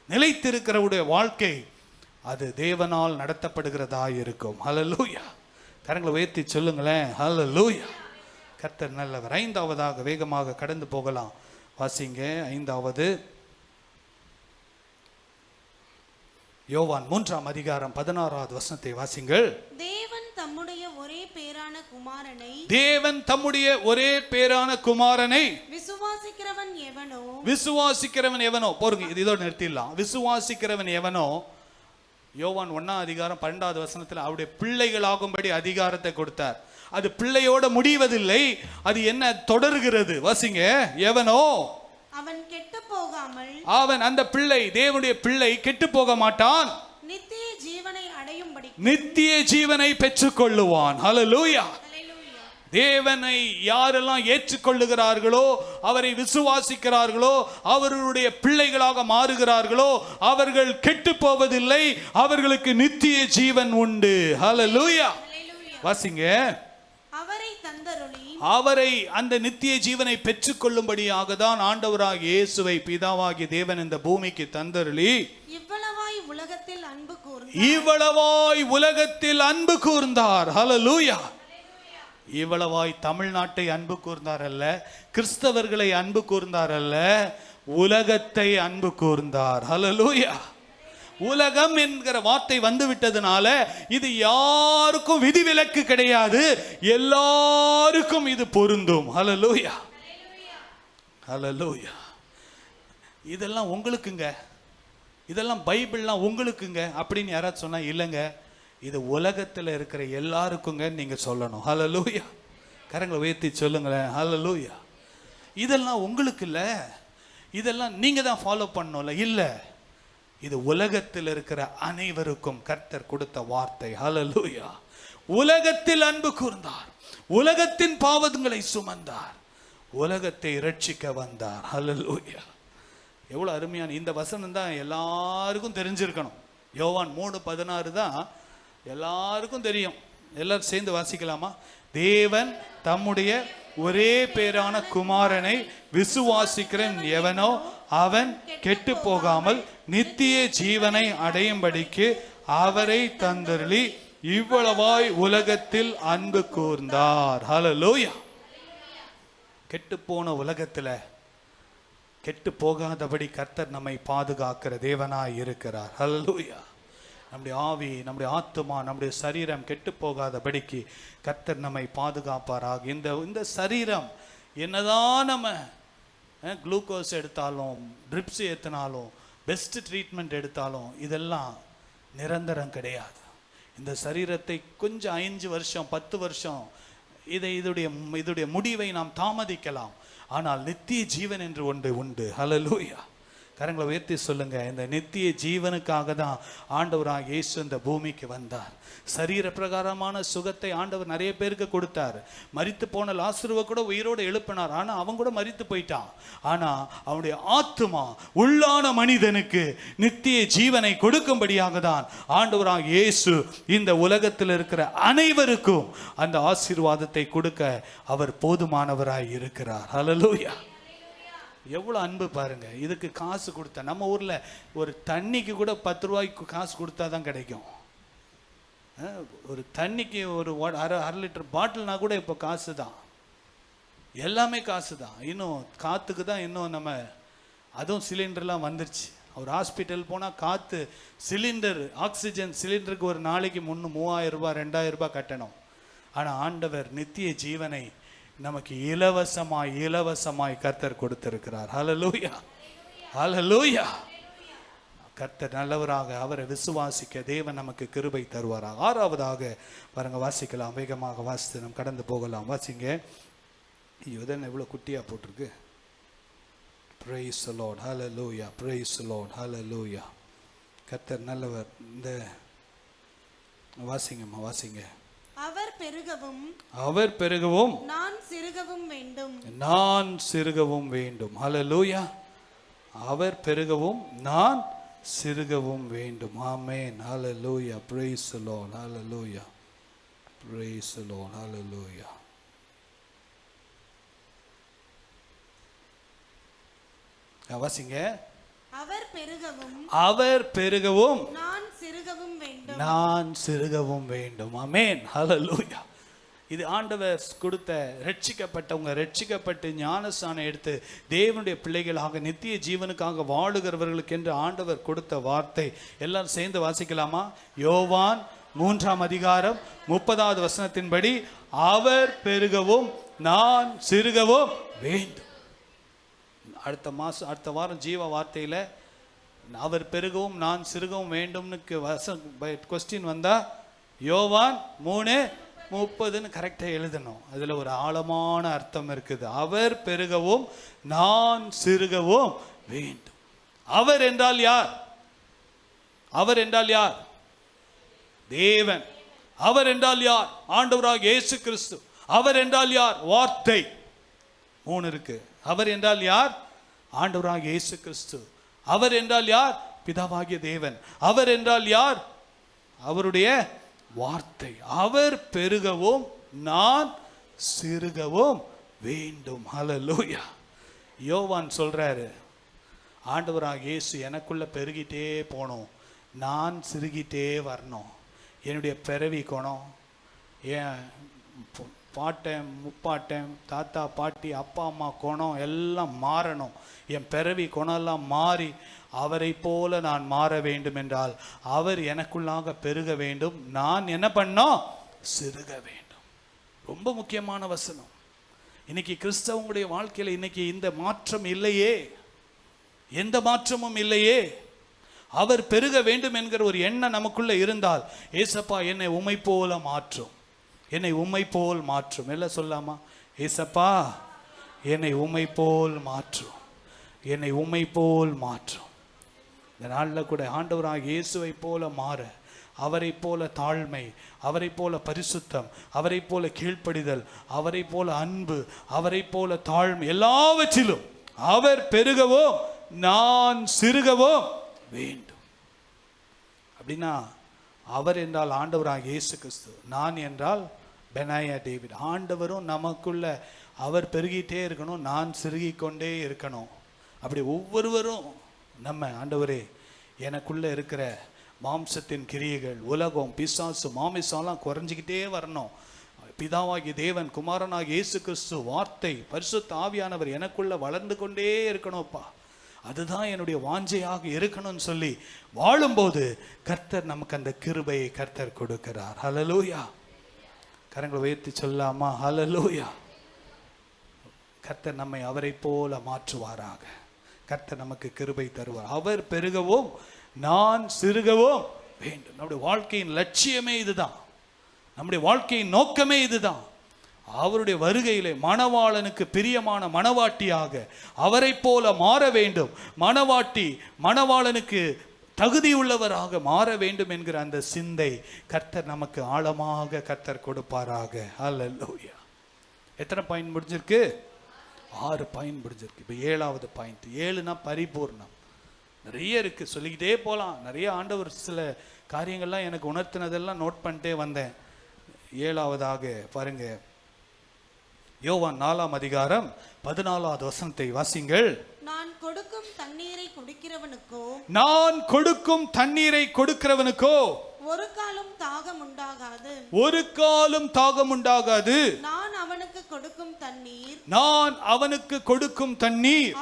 நிலைத்திருக்கிறவுடைய வாழ்க்கை அது தேவனால் நடத்தப்படுகிறதா இருக்கும். ஹல்லேலூயா. கரங்களை உயர்த்தி சொல்லுங்களேன். ஹல்லேலூயா. கர்த்தர் நல்லவர். 5வதாக வேகமாக கடந்து போகலாம். வாசிங்க. 5வது யோவான் 3ஆம் அதிகாரம் 16வது வசனத்தை வாசிங்கள். தேவன் தம்முடைய ஒரே பேரான குமாரனை விசுவாசிக்கிறவன் எவனோ போருங்க, இதோட நிறுத்திடலாம். விசுவாசிக்கிறவன் எவனோ, யோவான் 1ஆம் அதிகாரம் 12வது வசனத்தில் அவருடைய பிள்ளைகளாகும்படி அதிகாரத்தை கொடுத்தார். அது பிள்ளையோட முடிவதில்லை, அது என்ன தொடர்கிறது. வாசிங்க. எவனோ அவன் கெட்டு போகாமல், அவன் அந்த பிள்ளை, தேவனுடைய பிள்ளை கெட்டு போக மாட்டான், நித்திய ஜீவனை அடையும்படி, நித்திய ஜீவனை பெற்றுக் கொள்ளுவான். ஹல்லேலூயா. தேவனை யாரெல்லாம் ஏற்றுக்கொள்ளுகிறார்களோ, அவரை விசுவாசிக்கிறார்களோ, அவர்களுடைய பிள்ளைகளாக மாறுகிறார்களோ, அவர்கள் கெட்டு போவதில்லை, அவர்களுக்கு நித்திய ஜீவன் உண்டு. ஹல்லேலூயா. வாசிங்க. அவரை அந்த நித்திய ஜீவனை பெற்றுக் கொள்ளும்படியாக தான் ஆண்டவராகிய இயேசுவை பிதாவாகிய தேவன் இந்த பூமிக்கு தந்தருளி இவ்வளவாய் உலகத்தில் அன்பு கூர்ந்தார். ஹல்லேலூயா. இவ்வளவாய் தமிழ்நாட்டை அன்பு கூர்ந்தார் அல்ல, கிறிஸ்தவர்களை அன்பு கூர்ந்தார் அல்ல, உலகத்தை அன்பு கூர்ந்தார். ஹல்லேலூயா. உலகம் என்கிற வார்த்தை வந்து விட்டதுனால இது யாருக்கும் விதிவிலக்கு கிடையாது, எல்லாருக்கும் இது பொருந்தும். ஹல்லேலூயா. ஹல்லேலூயா. இதெல்லாம் உங்களுக்குங்க, இதெல்லாம் பைபிள்லாம் உங்களுக்குங்க அப்படின்னு யாராவது சொன்னா இல்லைங்க, இது உலகத்தில் இருக்கிற எல்லாருக்குங்க நீங்க சொல்லணும். ஹல்லேலூயா. கரங்களை உயர்த்தி சொல்லுங்களேன். ஹல்லேலூயா. இதெல்லாம் உங்களுக்கு இல்லை, இதெல்லாம் நீங்க தான் ஃபாலோ பண்ணணும்ல. இல்லை, இது உலகத்தில் இருக்கிற அனைவருக்கும் கர்த்தர் கொடுத்த வார்த்தை. ஹல்லேலூயா. உலகத்தில் அன்பு கூர்ந்தார், உலகத்தின் பாவங்களை சுமந்தார், உலகத்தை இரட்சிக்க வந்தார். ஹல்லேலூயா. எவ்வளவு அருமையான இந்த வசனம் தான் எல்லாருக்கும் தெரிஞ்சிருக்கணும். யோவான் 3:16 தான் எல்லாருக்கும் தெரியும். எல்லாரும் சேர்ந்து வாசிக்கலாமா? தேவன் தம்முடைய ஒரே பேரான குமாரனை விசுவாசிக்கிறன் எவனோ அவன் கெட்டு போகாமல் நித்திய ஜீவனை அடையும்படிக்கு அவரை தந்தருளி இவ்வளவாய் உலகத்தில் அன்பு கூர்ந்தார். ஹல்லேலூயா. கெட்டு போன உலகத்துல கெட்டு போகாதபடி கர்த்தர் நம்மை பாதுகாக்கிற தேவனாய் இருக்கிறார். ஹல்லேலூயா. நம்முடைய ஆவி, நம்முடைய ஆத்துமா, நம்முடைய சரீரம் கெட்டு போகாதபடிக்கு கர்த்தர் நம்மை பாதுகாப்பாராக. இந்த சரீரம் என்னதான் நம்ம குளுக்கோஸ் எடுத்தாலும், ட்ரிப்ஸ் ஏற்றினாலும், பெஸ்ட் ட்ரீட்மெண்ட் எடுத்தாலும் இதெல்லாம் நிரந்தரம் கிடையாது. இந்த சரீரத்தை கொஞ்சம் 5 வருஷம் 10 வருஷம் இதுடைய முடிவை நாம் தாமதிக்கலாம். ஆனால் நித்திய ஜீவன் என்று ஒன்று உண்டு. ஹல்லேலூயா. கரங்களை உயர்த்தி சொல்லுங்க. இந்த நித்திய ஜீவனுக்காக தான் ஆண்டவராக இயேசு இந்த பூமிக்கு வந்தார். சரீர பிரகாரமான சுகத்தை ஆண்டவர் நிறைய பேருக்கு கொடுத்தார். மரித்து போன லாசருவை கூட உயிரோடு எழுப்பினார். ஆனால் அவன் கூட மரித்து போயிட்டான். ஆனால் அவனுடைய ஆத்துமா, உள்ளான மனிதனுக்கு நித்திய ஜீவனை கொடுக்கும்படியாக தான் ஆண்டவராக இயேசு இந்த உலகத்தில் இருக்கிற அனைவருக்கும் அந்த ஆசீர்வாதத்தை கொடுக்க அவர் போதுமானவராய் இருக்கிறார். ஹல்லேலூயா. எவ்வளோ அன்பு பாருங்க. இதுக்கு காசு கொடுத்தா, நம்ம ஊரில் ஒரு தண்ணிக்கு கூட 10 ரூபாய்க்கு காசு கொடுத்தா தான் கிடைக்கும். ஒரு தண்ணிக்கு ஒரு அரை லிட்டர் பாட்டில்னா கூட இப்போ காசு தான். எல்லாமே காசு தான். இன்னும் காற்றுக்கு தான் இன்னும் நம்ம அதுவும் சிலிண்டர்லாம் வந்துருச்சு. ஒரு ஹாஸ்பிட்டல் போனால் காற்று சிலிண்டர், ஆக்சிஜன் சிலிண்டருக்கு ஒரு நாளைக்கு 3000 ரூபாய் 2000 ரூபாய் கட்டணும். ஆனால் ஆண்டவர் நித்திய ஜீவனை நமக்கு இலவசமாய் கர்த்தர் கொடுத்திருக்கிறார். ஹல்லேலூயா. ஹல்லேலூயா. கர்த்தர் நல்லவராக, அவரை விசுவாசிக்க தேவன் நமக்கு கிருபை தருவாராக. 6வதாக பாருங்க, வாசிக்கலாம். வேகமாக வாசித்து நம்ம கடந்து போகலாம். வாசிங்க. இதென்ன இவ்வளோ குட்டியா போட்டிருக்கு. Praise the Lord. Hallelujah. Praise the Lord. Hallelujah. கர்த்தர் நல்லவர். இந்த வாசிங்கம்மா, வாசிங்க. அவர் பெருகவும் நான் சிறுகவும் வேண்டும். ஹல்லேலூயா. அவர் பெருகவும் நான் சிறுகவும் வேண்டும். ஆமென். ஹல்லேலூயா. Praise the Lord. Hallelujah. Praise the Lord. Hallelujah. வாசிங்க. அவர் பெருகவும் நான் சிறுகவும் வேண்டும். ஆமென். ஹல்லேலூயா. இது ஆண்டவர் கொடுத்த ரட்சிக்கப்பட்டு ஞானஸ்நானம் எடுத்து தேவனுடைய பிள்ளைகளாக நித்திய ஜீவனுக்காக வாழுகிறவர்களுக்கு என்று ஆண்டவர் கொடுத்த வார்த்தை. எல்லாரும் சேர்ந்து வாசிக்கலாமா? யோவான் 3:30 வசனத்தின்படி அவர் பெருகவும் நான் சிறுகவும் வேண்டும். அடுத்த வாரம் ஜீவ வார்த்தையில் அவர் பெருகவும் நான் சிறுகவும் வேண்டும்னு கொஸ்டின் வந்தா யோவான் 3:30 கரெக்டாக எழுதணும். அதில் ஒரு ஆழமான அர்த்தம் இருக்குது. அவர் பெருகவும் நான் சிறுகவும் வேண்டும். அவர் என்றால் யார்? அவர் என்றால் யார்? தேவன். அவர் என்றால் யார்? ஆண்டவராக இயேசு கிறிஸ்து. அவர் என்றால் யார்? வார்த்தை. 3 இருக்கு. அவர் என்றால் யார்? ஆண்டவராக இயேசு கிறிஸ்து. அவர் என்றால் யார்? பிதாவாகிய தேவன். அவர் என்றால் யார்? அவருடைய வார்த்தை. அவர் பெருகவும் நான் சிறுகவும் வேண்டும். ஹல்லேலூயா. யோவான் சொல்றாரு, ஆண்டவராக இயேசு எனக்குள்ள பெருகிட்டே போகணும், நான் சிறுகிட்டே வரணும். என்னுடைய பிறவி குணம், என் பாட்டன் முப்பாட்டன் தாத்தா பாட்டி அப்பா அம்மா குணம் எல்லாம் மாறணும். என் பிறவி குணம்லாம் மாறி அவரை போல நான் மாற வேண்டும் என்றால் அவர் எனக்குள்ளாக பெருக வேண்டும், நான் என்ன பண்ணோம்? சிறுக வேண்டும். ரொம்ப முக்கியமான வசனம். இன்னைக்கு கிறிஸ்தவங்களுடைய வாழ்க்கையில் இன்னைக்கு இந்த மாற்றம் இல்லையே, எந்த மாற்றமும் இல்லையே. அவர் பெருக வேண்டும் என்கிற ஒரு எண்ணம் நமக்குள்ள இருந்தால், ஏசப்பா என்னை உம்மை போல மாற்றும், என்னை உம்மை போல் மாற்றும். எல்லாம் சொல்லாமா? ஏசப்பா என்னை உம்மை போல் மாற்றும், என்னை உம்மை போல் மாற்றும். இந்த நாளில் கூட ஆண்டவராக இயேசுவை போல மாற, அவரை போல தாழ்மை, அவரை போல பரிசுத்தம், அவரை போல கீழ்ப்படிதல், அவரை போல அன்பு, அவரை போல தாழ்மை, எல்லாவற்றிலும் அவர் பெருகவோ நான் சிறுகவோ வேண்டும். அப்படின்னா அவர் என்றால் ஆண்டவராக இயேசு கிறிஸ்து, நான் என்றால் பெனாயா டேவிட். ஆண்டவரும் நமக்குள்ள அவர் பெருகிட்டே இருக்கணும், நான் சிறுகி கொண்டே இருக்கணும். அப்படி ஒவ்வொருவரும் நம்ம ஆண்டவரே எனக்குள்ள இருக்கிற மாம்சத்தின் கிரியைகள், உலகம், பிசாசு, மாமிசம்லாம் குறைஞ்சிக்கிட்டே வரணும். பிதாவாகிய தேவன், குமாரனாகிய இயேசு கிறிஸ்து, வார்த்தை, பரிசுத்த ஆவியானவர் எனக்குள்ள வளர்ந்து கொண்டே இருக்கணும்ப்பா, அதுதான் என்னுடைய வாஞ்சையாக இருக்கணும்னு சொல்லி வாழும்போது கர்த்தர் நமக்கு அந்த கிருபையை கர்த்தர் கொடுக்கிறார். ஹல்லேலூயா. கரங்களை உயர்த்தி சொல்லாமா? ஹல்லேலூயா. கர்த்தர் நம்மை அவரை போல மாற்றுவாராக. கர்த்தர் நமக்கு கிருபை தருவார். அவர் பெருகவும் நான் சிறுகவும் வேண்டும். நம்முடைய வாழ்க்கையின் லட்சியமே இதுதான், நம்முடைய வாழ்க்கையின் நோக்கமே இதுதான். அவருடைய வருகையிலே மணவாளனுக்கு பிரியமான மணவாட்டியாக அவரை போல மாற வேண்டும். மணவாட்டி மணவாளனுக்கு தகுதியுள்ளவராக மாற வேண்டும் என்கிற அந்த சிந்தை கர்த்தர் நமக்கு ஆழமாக கர்த்தர் கொடுப்பாராக. ஹல்லேலூயா. எத்தனை பாயிண்ட் முடிஞ்சிருக்கு? 6 பாயிண்ட் முடிஞ்சிருக்கு. இப்போ 7வது பாயிண்ட். 7னா பரிபூர்ணம். நிறைய இருக்குது, சொல்லிக்கிட்டே போகலாம். நிறைய ஆண்டவர் சில காரியங்கள்லாம் எனக்கு உணர்த்தினதெல்லாம் நோட் பண்ணிட்டே வந்தேன். 7வதாக பாருங்க, யோவான் 4ஆம் அதிகாரம் 14வது வசனத்தை வாசிங்கள். நான் கொடுக்கும் தண்ணீரை குடிக்கிறவனுக்கோ, நான் கொடுக்கும் தண்ணீரை கொடுக்கிறவனுக்கோ ஒரு காலம் தாகம் உண்டாகாது, ஒரு காலம் தாகம் உண்டாகாது. நான் அவனுக்கு கொடுக்கும் தண்ணீர், நான் அவனுக்கு கொடுக்கும் தண்ணீர்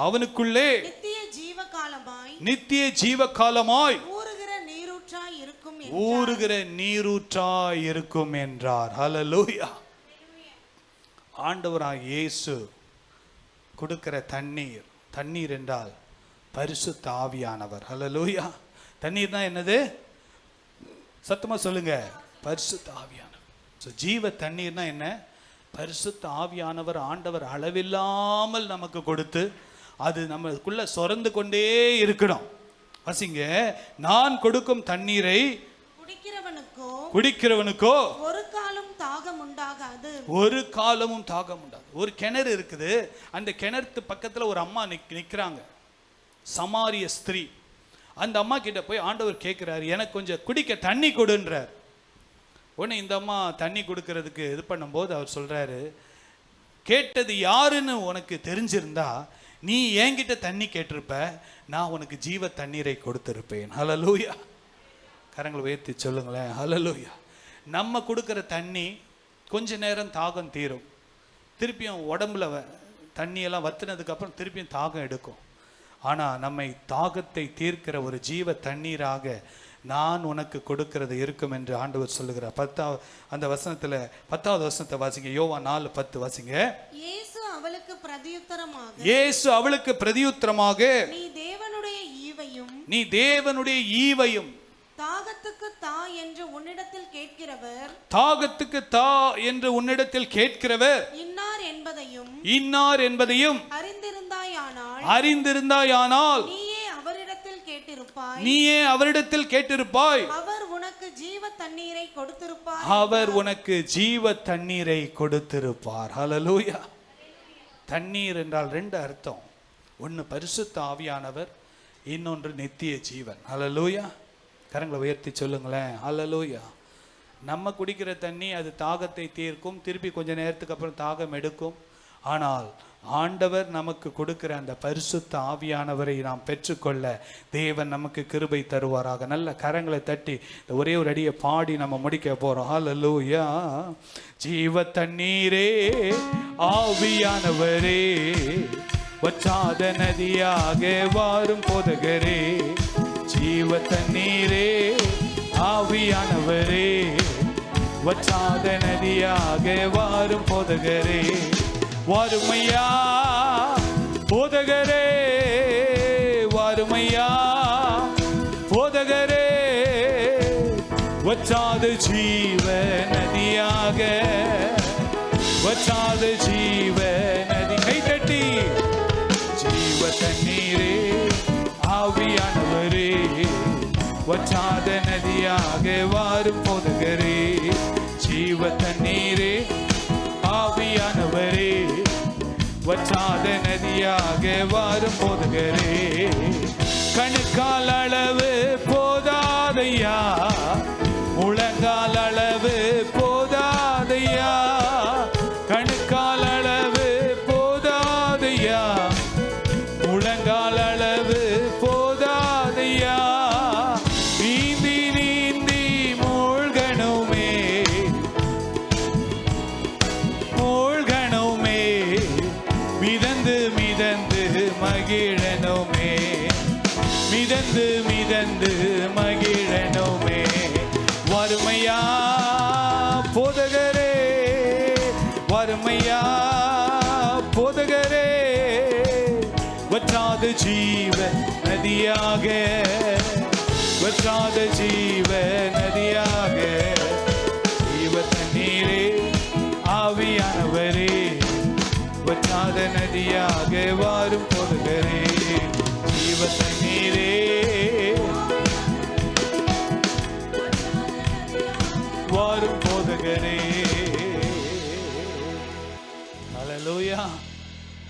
அவனுக்குள்ளே நித்திய ஜீவகாலமாய், நித்திய ஜீவகாலமாய் ஊறுகிற நீரூற்றாய் இருக்கும், ஊறுகிற நீரூற்றாய் இருக்கும் என்றார். ஹல்லேலூயா. ஆண்டவராகிய இயேசு கொடுக்கிற தண்ணீர், தண்ணீர் என்றால் பரிசுத்த ஆவியானவர். ஹல்லேலூயா. தண்ணீர்னா என்னது? சத்தமா சொல்லுங்க. பரிசுத்த ஆவியானவர். ஜீவ தண்ணீர்னா என்ன? பரிசுத்த ஆவியானவர் ஆண்டவர் அளவில்லாமல் நமக்கு கொடுத்து அது நமக்குள்ள சொரந்து கொண்டே இருக்கணும். வாசிங்க. நான் கொடுக்கும் தண்ணீரை குடிக்கிறவனுக்கோ ஒரு காலம் தாகம் உண்டாகாது, ஒரு காலமும் தாகம் உண்டாது. ஒரு கிணறு இருக்குது, அந்த கிணத்து பக்கத்துல ஒரு அம்மா நிக்கிறாங்க, சமாரிய ஸ்திரீ. அந்த அம்மா கிட்ட போய் ஆண்டவர் கேட்கிறாரு, எனக்கு கொஞ்சம் குடிக்க தண்ணி கொடுன்றார். உடனே இந்த அம்மா தண்ணி கொடுக்கறதுக்கு இது பண்ணும்போது அவர் சொல்றாரு, கேட்டது யாருன்னு உனக்கு தெரிஞ்சிருந்தா நீ என்கிட்ட தண்ணி கேட்டிருப்ப, நான் உனக்கு ஜீவ தண்ணீரை கொடுத்திருப்பேன். ஹல்லேலூயா. கரங்களை உயர்த்தி சொல்லுங்களேன். ஹல்லேலூயா. நம்ம கொடுக்குற தண்ணி கொஞ்ச நேரம் தாகம் தீரும், திருப்பியும் உடம்புல தண்ணியெல்லாம் வத்தினதுக்கு அப்புறம் திருப்பியும் தாகம் எடுக்கும். ஆனால் நம்மை தாகத்தை தீர்க்கிற ஒரு ஜீவ தண்ணீராக நான் உனக்கு கொடுக்கிறது இருக்கும் என்று ஆண்டவர் சொல்லுகிறார். 10வது அந்த வசனத்துல 10வது வசனத்தை வாசிங்க. யோவான் 4:10 வாசிங்க. இயேசு அவளுக்கு பிரதியுத்தரமாக, இயேசு அவளுக்கு பிரதியுத்தரமாக, நீ தேவனுடைய ஈவையும், நீ தேவனுடைய ஈவையும், தாகத்துக்கு தா என்று உன்னிடத்தில் கேட்கிறவர், தாகத்துக்கு தா என்று உன்னிடத்தில் கேட்கிறவர் இன்னார் என்பதையும், இன்னார் என்பதையும் அறிந்திருந்தாயானால் நீயே அவரிடத்தில் கேட்டிருப்பாய், நீயே அவரிடத்தில் கேட்டிருப்பாய், அவர் உனக்கு ஜீவ தண்ணீரை கொடுத்திருப்பார், அவர் உனக்கு ஜீவ தண்ணீரை கொடுத்திருப்பார். ஹல்லேலூயா. தண்ணீர் என்றால் 2 அர்த்தம். ஒன்று பரிசுத்த ஆவியானவர், இன்னொன்று நித்திய ஜீவன். ஹல்லேலூயா. கரங்களை உயர்த்தி சொல்லுங்களேன். ஹல்லேலூயா. நம்ம குடிக்கிற தண்ணி அது தாகத்தை தீர்க்கும், திருப்பி கொஞ்ச நேரத்துக்கு அப்புறம் தாகம் எடுக்கும். ஆனால் ஆண்டவர் நமக்கு கொடுக்கிற அந்த பரிசுத்த ஆவியானவரை நாம் பெற்றுக்கொள்ள தேவன் நமக்கு கிருபை தருவாராக. நல்ல கரங்களை தட்டி ஒரே ஒரு அடியை பாடி நம்ம முடிக்க போறோம். ஹல்லேலூயா. ஜீவ தண்ணீரே ஆவியானவரே, வற்றாத நதியாக வாரும் போதகரே, ஜீவ தண்ணீரே ஆவியானவரே, வற்றாத நதியாக வாரும் போதகரே, வாருமையா போதகரே, வாருமையா போதகரே, வற்றாத ஜீவ நதியாக, வற்றாத ஜீவ நதி. கை தட்டி. ஜீவ தண்ணீரே ஆவி வற்றாத நதியாக வாரும் போதகரே, ஜீவ தண்ணீரே ஆவியானவரே, வற்றாத நதியாக வாரும் போதகரே. கணுக்கால் அளவு போதாதையா, முழங்கால் அளவு போதாதையா, கணுக்கால் அளவு போதாதையா, முழங்கால் அளவு போதாதையா, நீந்தி நீந்தி மூழ்கணுமே, மூழ்கணுமே, மிதந்து மிதந்து மகிழணுமே, மிதந்து மிதந்து மகிழணுமே. வறுமையா போதகரே, வறுமையா போதகரே, வற்றாத ஜீவ நதியாக, வற்றாத ஜீவ நதியாக, ஜீவ தண்ணீரே ஆவியானவரே, வற்றாத நதியாக வாரும் போதகரே, ஜீவ தண்ணீரே வாரும் போதகரே. ஹல்லேலூயா.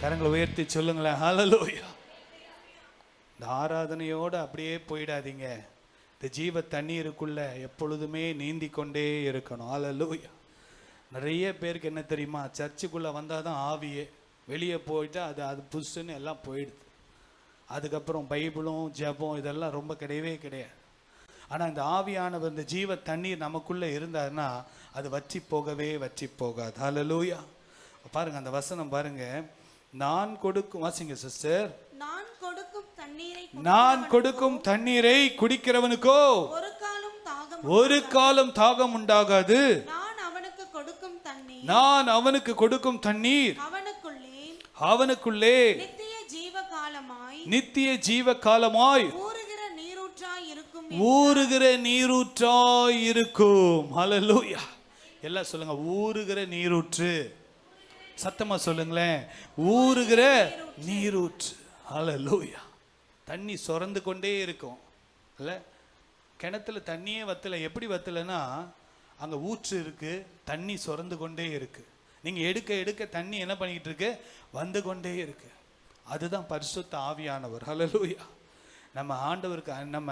கரங்களை உயர்த்தி சொல்லுங்களேன், ஹல்லேலூயா. இந்த ஆராதனையோடு அப்படியே போயிடாதீங்க. இந்த ஜீவ தண்ணீருக்குள்ள எப்பொழுதுமே நீந்தி கொண்டே இருக்கணும். ஹல்லேலூயா. நிறைய பேருக்கு என்ன தெரியுமா, சர்ச்சுக்குள்ளே வந்தால் தான் ஆவியே, வெளியே போயிட்டா அது புதுசுன்னு எல்லாம் போயிடுது. அதுக்கப்புறம் பைபிளும் ஜெபம் இதெல்லாம் ரொம்ப கிடையவே கிடையாது. ஆனால் இந்த ஆவியானவர், இந்த ஜீவ தண்ணீர் நமக்குள்ளே இருந்தாருன்னா அது வற்றி போகவே வற்றி போகாது. ஹல்லேலூயா. பாருங்க அந்த வசனம் பாருங்க, நான் கொடுக்கும், வாசிங்க சிஸ்டர். நான் கொடுக்கும் தண்ணீரை நான் கொடுக்கும் தண்ணீரை குடிக்கிறவனுக்கோ ஒரு காலம் தாகம் உண்டாகாது. நான் அவனுக்கு கொடுக்கும் தண்ணீர், நான் அவனுக்கு கொடுக்கும் தண்ணீர் அவனுக்குள்ளே நித்திய ஜீவ காலமாய், நித்திய ஜீவ காலமாய் ஊறுகிற நீரூற்றாய் இருக்கும், ஊறுகிற நீரூற்றாய் இருக்கும். ஹல்லேலூயா. எல்லாம் சொல்லுங்க, ஊறுகிற நீரூற்று. சத்தமா சொல்லுங்களேன், ஊறுகிற நீரூற்று. ஹல்லேலூயா. தண்ணி சுரந்து கொண்டே இருக்கும். இல்ல, கிணத்துல தண்ணியே வத்தல. எப்படி வத்தலைன்னா, அங்க ஊற்று இருக்கு, தண்ணி சுரந்து கொண்டே இருக்கு. நீங்க எடுக்க எடுக்க தண்ணி என்ன பண்ணிட்டு இருக்கு, வந்து கொண்டே இருக்கு. அதுதான் பரிசுத்த ஆவியானவர். ஹல்லேலூயா. நம்ம ஆண்டவருக்கு நம்ம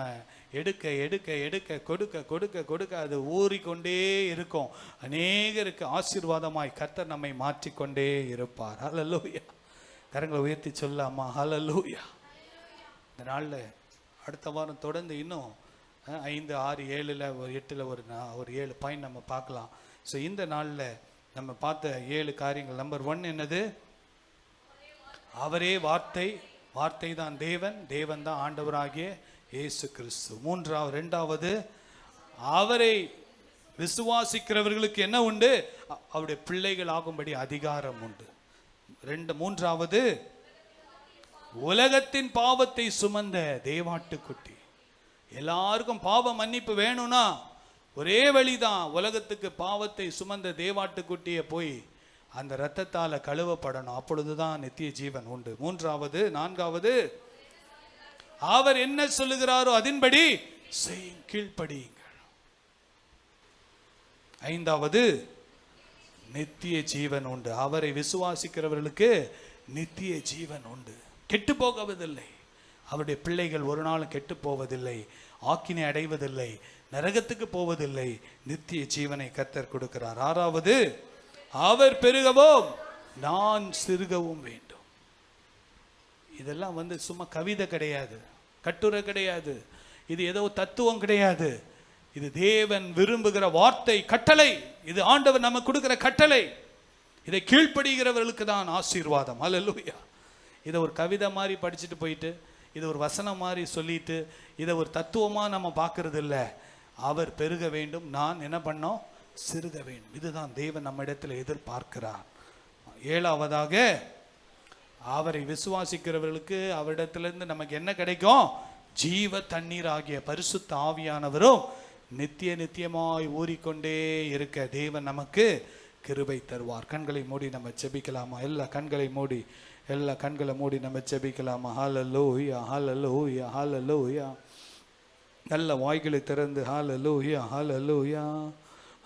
எடுக்க எடுக்க எடுக்க கொடுக்க கொடுக்க கொடுக்க அது ஊறிக்கொண்டே இருக்கும். அநேகருக்கு ஆசீர்வாதமாய் கர்த்தர் நம்மை மாற்றிக்கொண்டே இருப்பார். ஹல்லேலூயா. கரங்களை உயர்த்தி சொல்லாமா, ஹல்லேலூயா. இந்த நாளில் அடுத்த வாரம் தொடர்ந்து இன்னும் 5, 6, 7, 8 ஒரு 7 பாயிண்ட் நம்ம பார்க்கலாம். ஸோ இந்த நாளில் நம்ம பார்த்த 7 காரியங்கள். நம்பர் 1 என்னது? அவரே வார்த்தை, வார்த்தை தான் தேவன், தேவன் தான் ஆண்டவராகிய இயேசு கிறிஸ்து. 2வது அவரை விசுவாசிக்கிறவர்களுக்கு என்ன உண்டு? அவருடைய பிள்ளைகள் ஆகும்படி அதிகாரம் உண்டு. 3வது உலகத்தின் பாவத்தை சுமந்த தேவாட்டுக்குட்டி. எல்லாருக்கும் பாவ மன்னிப்பு வேணும்னா ஒரே வழிதான், உலகத்துக்கு பாவத்தை சுமந்த தேவாட்டுக்குட்டியை போய் அந்த இரத்தத்தால கழுவப்படணும். அப்பொழுதுதான் நித்திய ஜீவன் உண்டு. 4வது அவர் என்ன சொல்லுகிறாரோ அதன்படி கீழ்ப்படியுங்கள். 5வது நித்திய ஜீவன் உண்டு. அவரை விசுவாசிக்கிறவர்களுக்கு நித்திய ஜீவன் உண்டு. கெட்டு போவதில்லை. அவருடைய பிள்ளைகள் ஒரு நாளும் கெட்டு போவதில்லை, ஆக்கினை அடைவதில்லை, நரகத்துக்கு போவதில்லை. நித்திய ஜீவனை கர்த்தர் கொடுக்கிறார். 6வது அவர் பெருகவும் நான் சிறுகவும் வேண்டும். இதெல்லாம் சும்மா கவிதை கிடையாது, கட்டுரை கிடையாது, இது ஏதோ தத்துவம் கிடையாது. இது தேவன் விரும்புகிற வார்த்தை, கட்டளை. இது ஆண்டவர் நமக்கு கொடுக்கிற கட்டளை. இதை கீழ்ப்படுகிறவர்களுக்கு தான் ஆசீர்வாதம். ஹல்லேலூயா. இதை ஒரு கவிதை மாதிரி படிச்சுட்டு போயிட்டு, இது ஒரு வசனம் மாதிரி சொல்லிட்டு, இதை ஒரு தத்துவமாக நம்ம பார்க்கறது இல்லை. அவர் பெருக வேண்டும், நான் என்ன பண்ணோம்? சிறுக வேண்டும். இதுதான் தேவன் நம்ம இடத்துல எதிர்பார்க்கிறார். 7வதாக அவரை விசுவாசிக்கிறவர்களுக்கு அவரிடத்திலிருந்து நமக்கு என்ன கிடைக்கும்? ஜீவ தண்ணீர் ஆகிய பரிசுத்த ஆவியானவரும் நித்திய நித்தியமாய் ஊறிக்கொண்டே இருக்க தேவன் நமக்கு கிருபை தருவார். கண்களை மூடி நம்ம ஜெபிக்கலாமா? எல்லா கண்களை மூடி நம்ம ஜெபிக்கலாமா? ஹல்லேலூயா, ஹல்லேலூயா, ஹல்லேலூயா. நல்ல வாய்களை திறந்து ஹalleluya ஹalleluya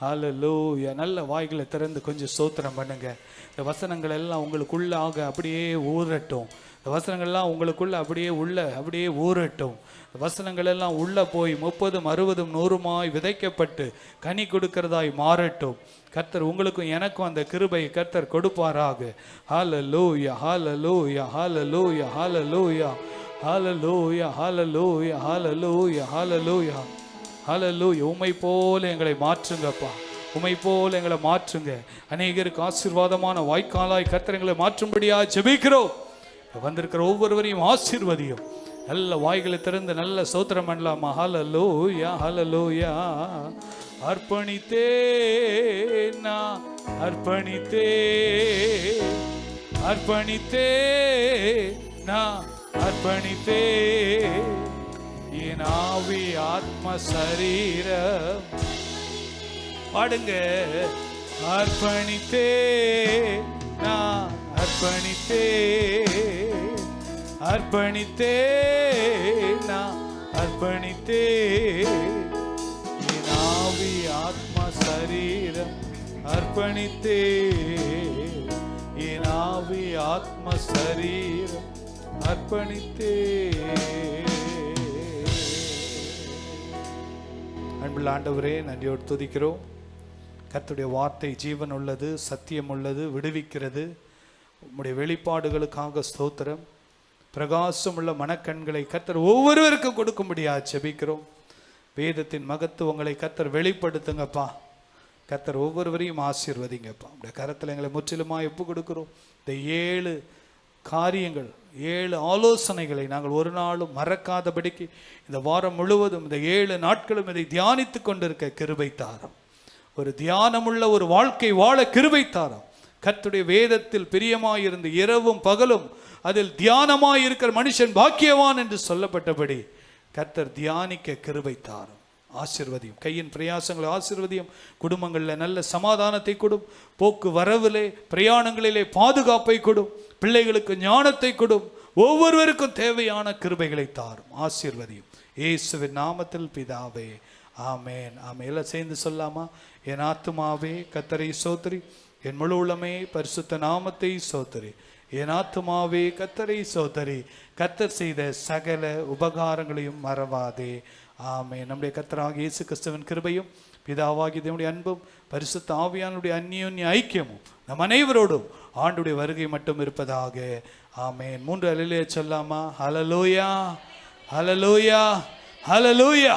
ஹalleluya நல்ல வாய்களை திறந்து கொஞ்சம் ஸ்தோத்திரம் பண்ணுங்க. இந்த வசனங்கள் எல்லாம் உங்களுக்குள்ளாக அப்படியே ஊறட்டும். இந்த வசனங்கள்லாம் உங்களுக்குள்ள அப்படியே ஊறட்டும். இந்த வசனங்கள் எல்லாம் உள்ள போய் 30, 60, 100 விதைக்கப்பட்டு கனி கொடுக்கிறதாய் மாறட்டும். கர்த்தர் உங்களுக்கும் எனக்கும் அந்த கிருபை கர்த்தர் கொடுப்பாராக. ஹalleluya ஹalleluya ஹalleluya ஹalleluya ஹalleluya ஹalleluya ஹalleluya ஹalleluya ஹalleluya. உம்மை போல எங்களை மாற்றுங்கப்பா, உம்மை போல எங்களை மாற்றுங்க. அநேகருக்கு ஆசீர்வாதமான வாய்க்காலாய் கர்த்தர் எங்களை மாற்றும்படியா ஜெபிக்கிறோம். வந்திருக்கிற ஒவ்வொருவரையும் ஆசீர்வதியும். நல்ல வாய்களை திறந்து நல்ல ஸ்தோத்திரம் பண்ணலாமா? ஹalleluya ஹalleluya. அர்ப்பணித்தே நான் அர்ப்பணித்தே அர்ப்பணித்தே நான் அர்ப்பணித்தே என் ஆவி ஆத்ம சரீரம். பாடுங்க. அர்ப்பணித்தே நான் அர்ப்பணித்தே அர்ப்பணித்தே நான் அர்ப்பணித்தே என் ஆவி ஆத்ம சரீரம் அர்ப்பணித்தே என் ஆவி ஆத்ம சரீரம் அர்ப்பணித்தே. அன்புள்ள ஆண்டவரே, நன்றியோடு துதிக்கிறோம். கர்த்தருடைய வார்த்தை ஜீவன் உள்ளது, சத்தியம் உள்ளது, விடுவிக்கிறது. உம்முடைய வெளிப்பாடுகளுக்காக ஸ்தோத்திரம். பிரகாசம் உள்ள மனக்கண்களை கர்த்தர் ஒவ்வொருவருக்கும் கொடுக்கும்படியா ஜெபிக்கிறோம். வேதத்தின் மகத்துவங்களை கர்த்தர் வெளிப்படுத்துங்கப்பா. கர்த்தர் ஒவ்வொருவரையும் ஆசீர்வதிங்கப்பா. உடைய கரத்தில் எங்களை முற்றிலுமாக ஒப்பு கொடுக்கிறோம். இந்த 7 காரியங்கள், 7 ஆலோசனைகளை நாங்கள் ஒரு நாளும் மறக்காதபடிக்கு இந்த வாரம் முழுவதும் இந்த 7 நாட்களும் இதை தியானித்து கொண்டிருக்க கிருபை தாரும். ஒரு தியானமுள்ள ஒரு வாழ்க்கை வாழ கிருபை தாரும். கர்த்தருடைய வேதத்தில் பிரியமாயிருந்து இரவும் பகலும் அதில் தியானமாயிருக்கிற மனுஷன் பாக்கியவான் என்று சொல்லப்பட்டபடி கர்த்தர் தியானிக்க கிருபை தாரும். ஆசீர்வதியும். கையின் பிரயாசங்களை ஆசீர்வதியும். குடும்பங்களில் நல்ல சமாதானத்தை கொடும். போக்கு வரவிலே பிரயாணங்களிலே பாதுகாப்பை கொடும். பிள்ளைகளுக்கு ஞானத்தை கொடும். ஒவ்வொருவருக்கும் தேவையான கிருபைகளை தாரும். ஆசீர்வதியும். இயேசுவின் நாமத்தில் பிதாவே, ஆமேன் ஆமேன். எல்லாம் சேர்ந்து சொல்லாமா? என் ஆத்துமாவே கர்த்தரை சோத்திரி, என் முழு உள்ளமே பரிசுத்த நாமத்தை சோத்திரி. என் ஆத்துமாவே கர்த்தரை சோத்திரி, கர்த்தர் செய்த சகல உபகாரங்களையும் மறவாதே. ஆமென். நம்முடைய கர்த்தராகிய இயேசு கிறிஸ்துவின் கிருபையும் பிதாவாகிய தேவனுடைய அன்பும் பரிசுத்த ஆவியானுடைய அந்யோன்ய ஐக்கியமும் நம் அனைவரோடும் ஆண்டுடைய வருகை மட்டும் இருப்பதாக. ஆமென். 3 அல்லேலூயா சொல்லாமா? ஹல்லேலூயா ஹல்லேலூயா ஹல்லேலூயா.